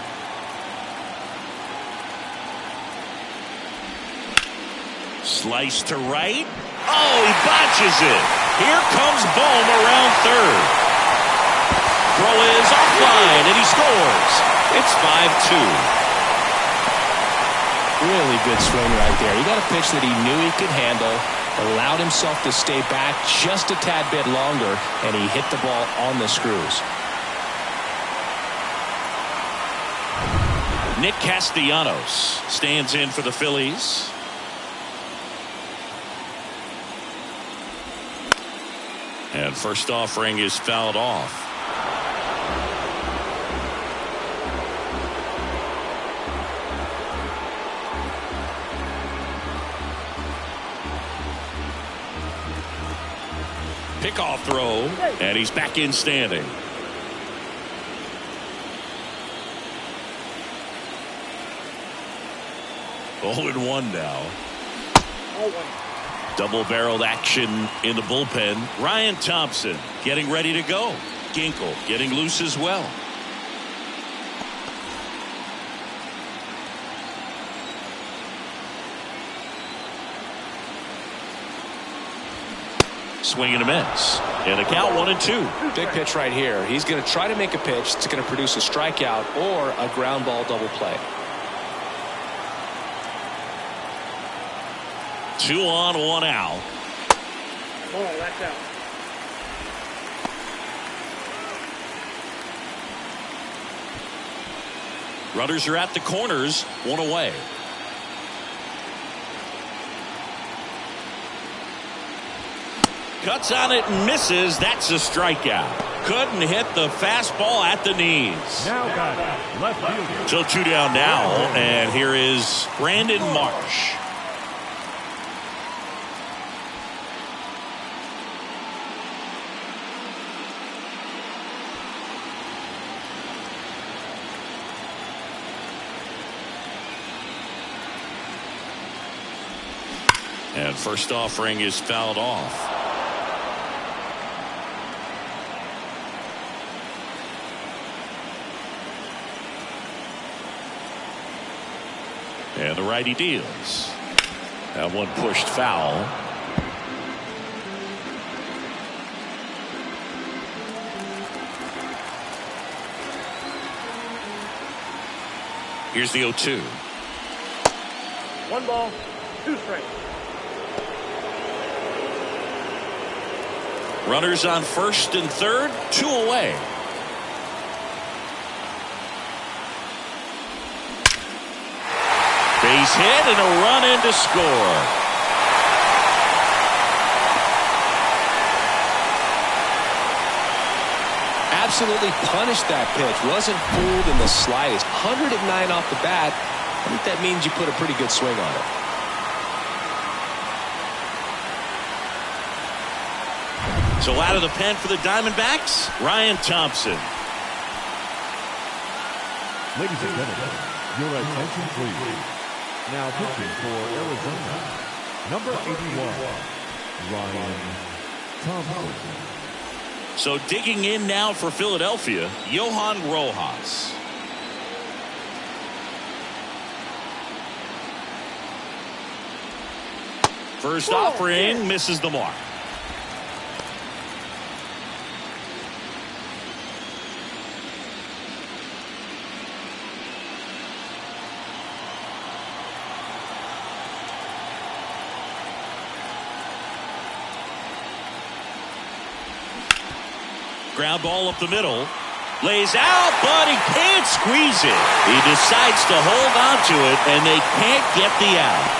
Slice to right. Oh, he botches it. Here comes Bohm around third. Throw is offline and he scores. It's 5-2. Really good swing right there. He got a pitch that he knew he could handle. allowed himself to stay back just a tad bit longer, and he hit the ball on the screws. Nick Castellanos stands in for the Phillies. And first offering is fouled off. Pickoff throw, and he's back in standing. Oh, and 1 now. Double-barreled action in the bullpen. Ryan Thompson getting ready to go. Ginkel getting loose as well. Swing and a miss. And a count 1-2. Big pitch right here. He's going to try to make a pitch that's going to produce a strikeout or a ground ball double play. 2 on, 1 out. Oh, that's out. Runners are at the corners, 1 away. Cuts on it and misses. That's a strikeout. Couldn't hit the fastball at the knees. Now got it. Left fielder. So 2 down now, and here is Brandon Marsh. And first offering is fouled off. And the righty deals. That one pushed foul. Here's the 0-2. 1 ball, 2 strikes. Runners on first and third, 2 away. Base hit and a run in to score. Absolutely punished that pitch. Wasn't fooled in the slightest. 109 off the bat. I think that means you put a pretty good swing on it. So out of the pen for the Diamondbacks, Ryan Thompson. Ladies and gentlemen, your attention please. Now pitching for Arizona, number 81, Ryan Thompson. So digging in now for Philadelphia, Johan Rojas. First offering misses the mark. Ground ball up the middle. Lays out, but he can't squeeze it. He decides to hold on to it, and they can't get the out.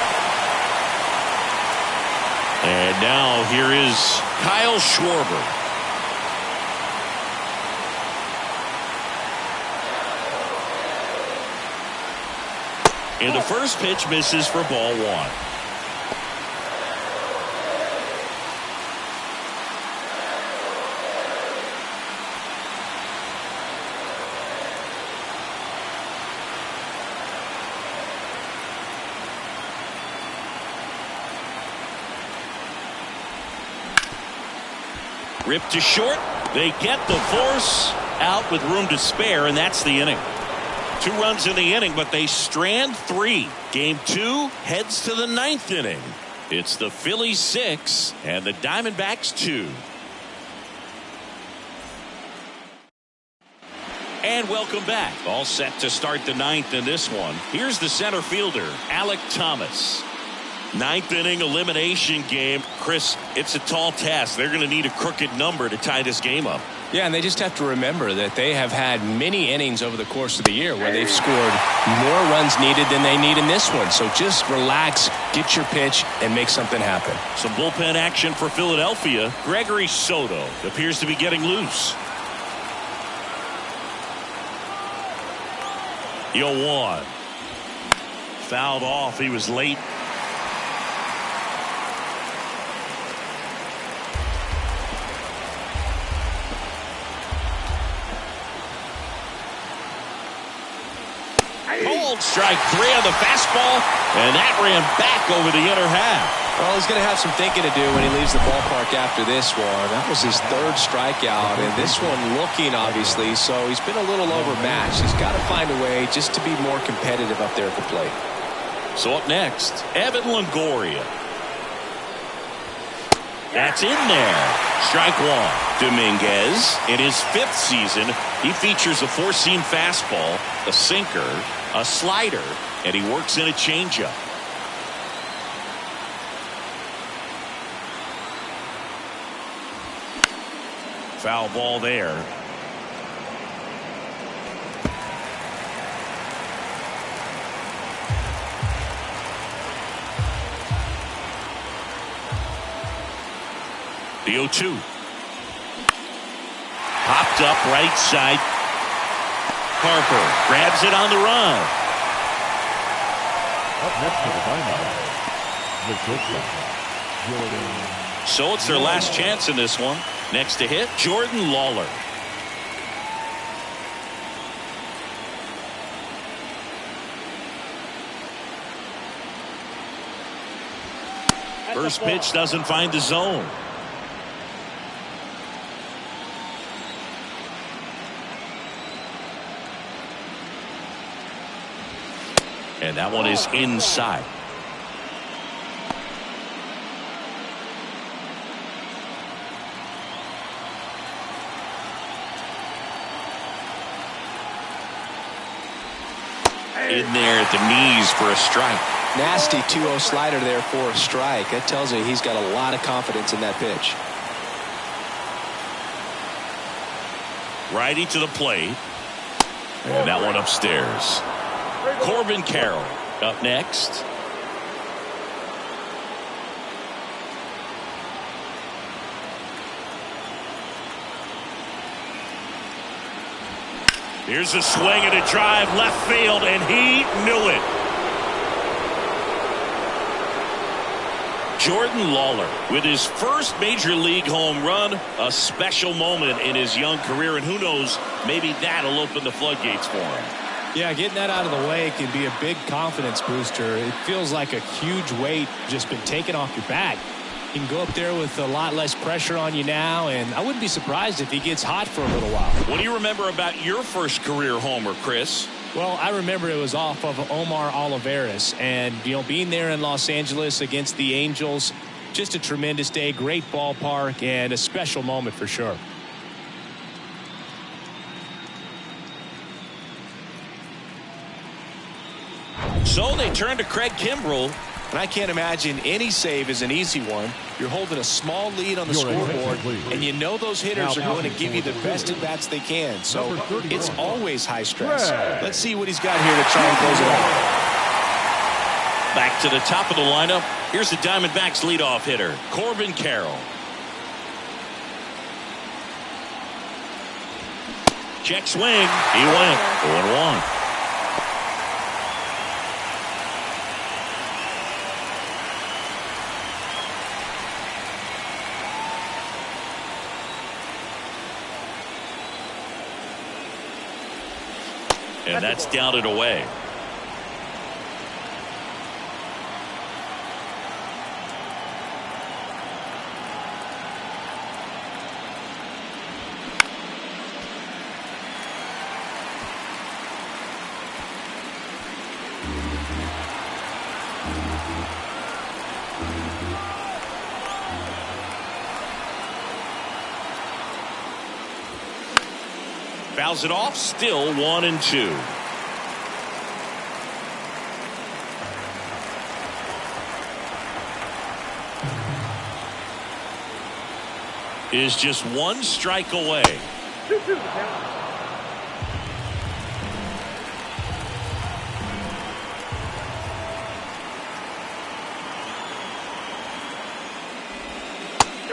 And now here is Kyle Schwarber. And the first pitch misses for ball 1. Ripped to short. They get the force out with room to spare, and that's the inning. 2 runs in the inning, but they strand 3. Game 2 heads to the 9th inning. It's the Phillies 6 and the Diamondbacks 2. And welcome back. All set to start the 9th in this one. Here's the center fielder, Alek Thomas. Ninth inning elimination game. Chris, it's a tall task. They're going to need a crooked number to tie this game up. Yeah, and they just have to remember that they have had many innings over the course of the year where they've scored more runs needed than they need in this one. So just relax, get your pitch, and make something happen. Some bullpen action for Philadelphia. Gregory Soto appears to be getting loose. 0-1. Fouled off. He was late. Cold strike 3 on the fastball, and that ran back over the inner half. Well, he's going to have some thinking to do when he leaves the ballpark after this one. That was his 3rd strikeout, and this one looking, obviously, so he's been a little overmatched. He's got to find a way just to be more competitive up there at the plate. So up next, Evan Longoria. That's in there. Strike 1. Dominguez, in his 5th season, he features a 4-seam fastball, a sinker, a slider, and he works in a changeup. Foul ball there. The 0-2. Popped up right side. Harper grabs it on the run. Up next for the Diamondbacks, the Jordan. So it's their last chance in this one. Next to hit, Jordan Lawler. First pitch doesn't find the zone. And that one is inside. In there at the knees for a strike. Nasty 2-0 slider there for a strike. That tells you he's got a lot of confidence in that pitch. Righty to the plate. And that one upstairs. Corbin Carroll up next. Here's a swing and a drive left field, and he knew it. Jordan Lawler with his first major league home run, a special moment in his young career, and who knows, maybe that'll open the floodgates for him. Yeah, getting that out of the way can be a big confidence booster. It feels like a huge weight just been taken off your back. You can go up there with a lot less pressure on you now, and I wouldn't be surprised if he gets hot for a little while. What do you remember about your first career homer, Chris? Well, I remember it was off of Omar Olivares, and, you know, being there in Los Angeles against the Angels, just a tremendous day, great ballpark, and a special moment for sure. So they turn to Craig Kimbrell. And I can't imagine any save is an easy one. You're holding a small lead on the scoreboard, and you know those hitters are going to give you the best at-bats they can. So it's always high stress. Let's see what he's got here to try and close it out. Back to the top of the lineup. Here's the Diamondbacks leadoff hitter, Corbin Carroll. Check swing. He went 0-1. And that's down and away. Fouls it off, still 1-2. is just one strike away. 2-2 the count.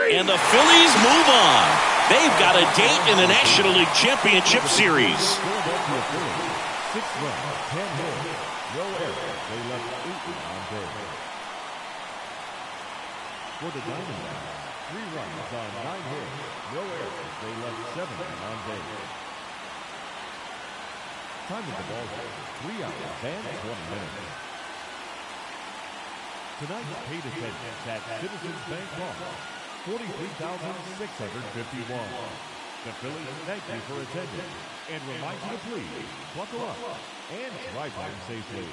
And the Phillies move on. They've got a date in the National League Championship Series. Philadelphia Phillies, 6 runs, 10 hits, no errors. They left 8 on base. For the Diamondbacks, 3 runs on 9 hits, no errors. They left 7 on base. Time at the ball game, 3 hours and 20 minutes. Tonight's paid attendance at Citizens Bank Park, 43,651. The Phillies thank you for attending and remind you to please buckle up and drive home safely.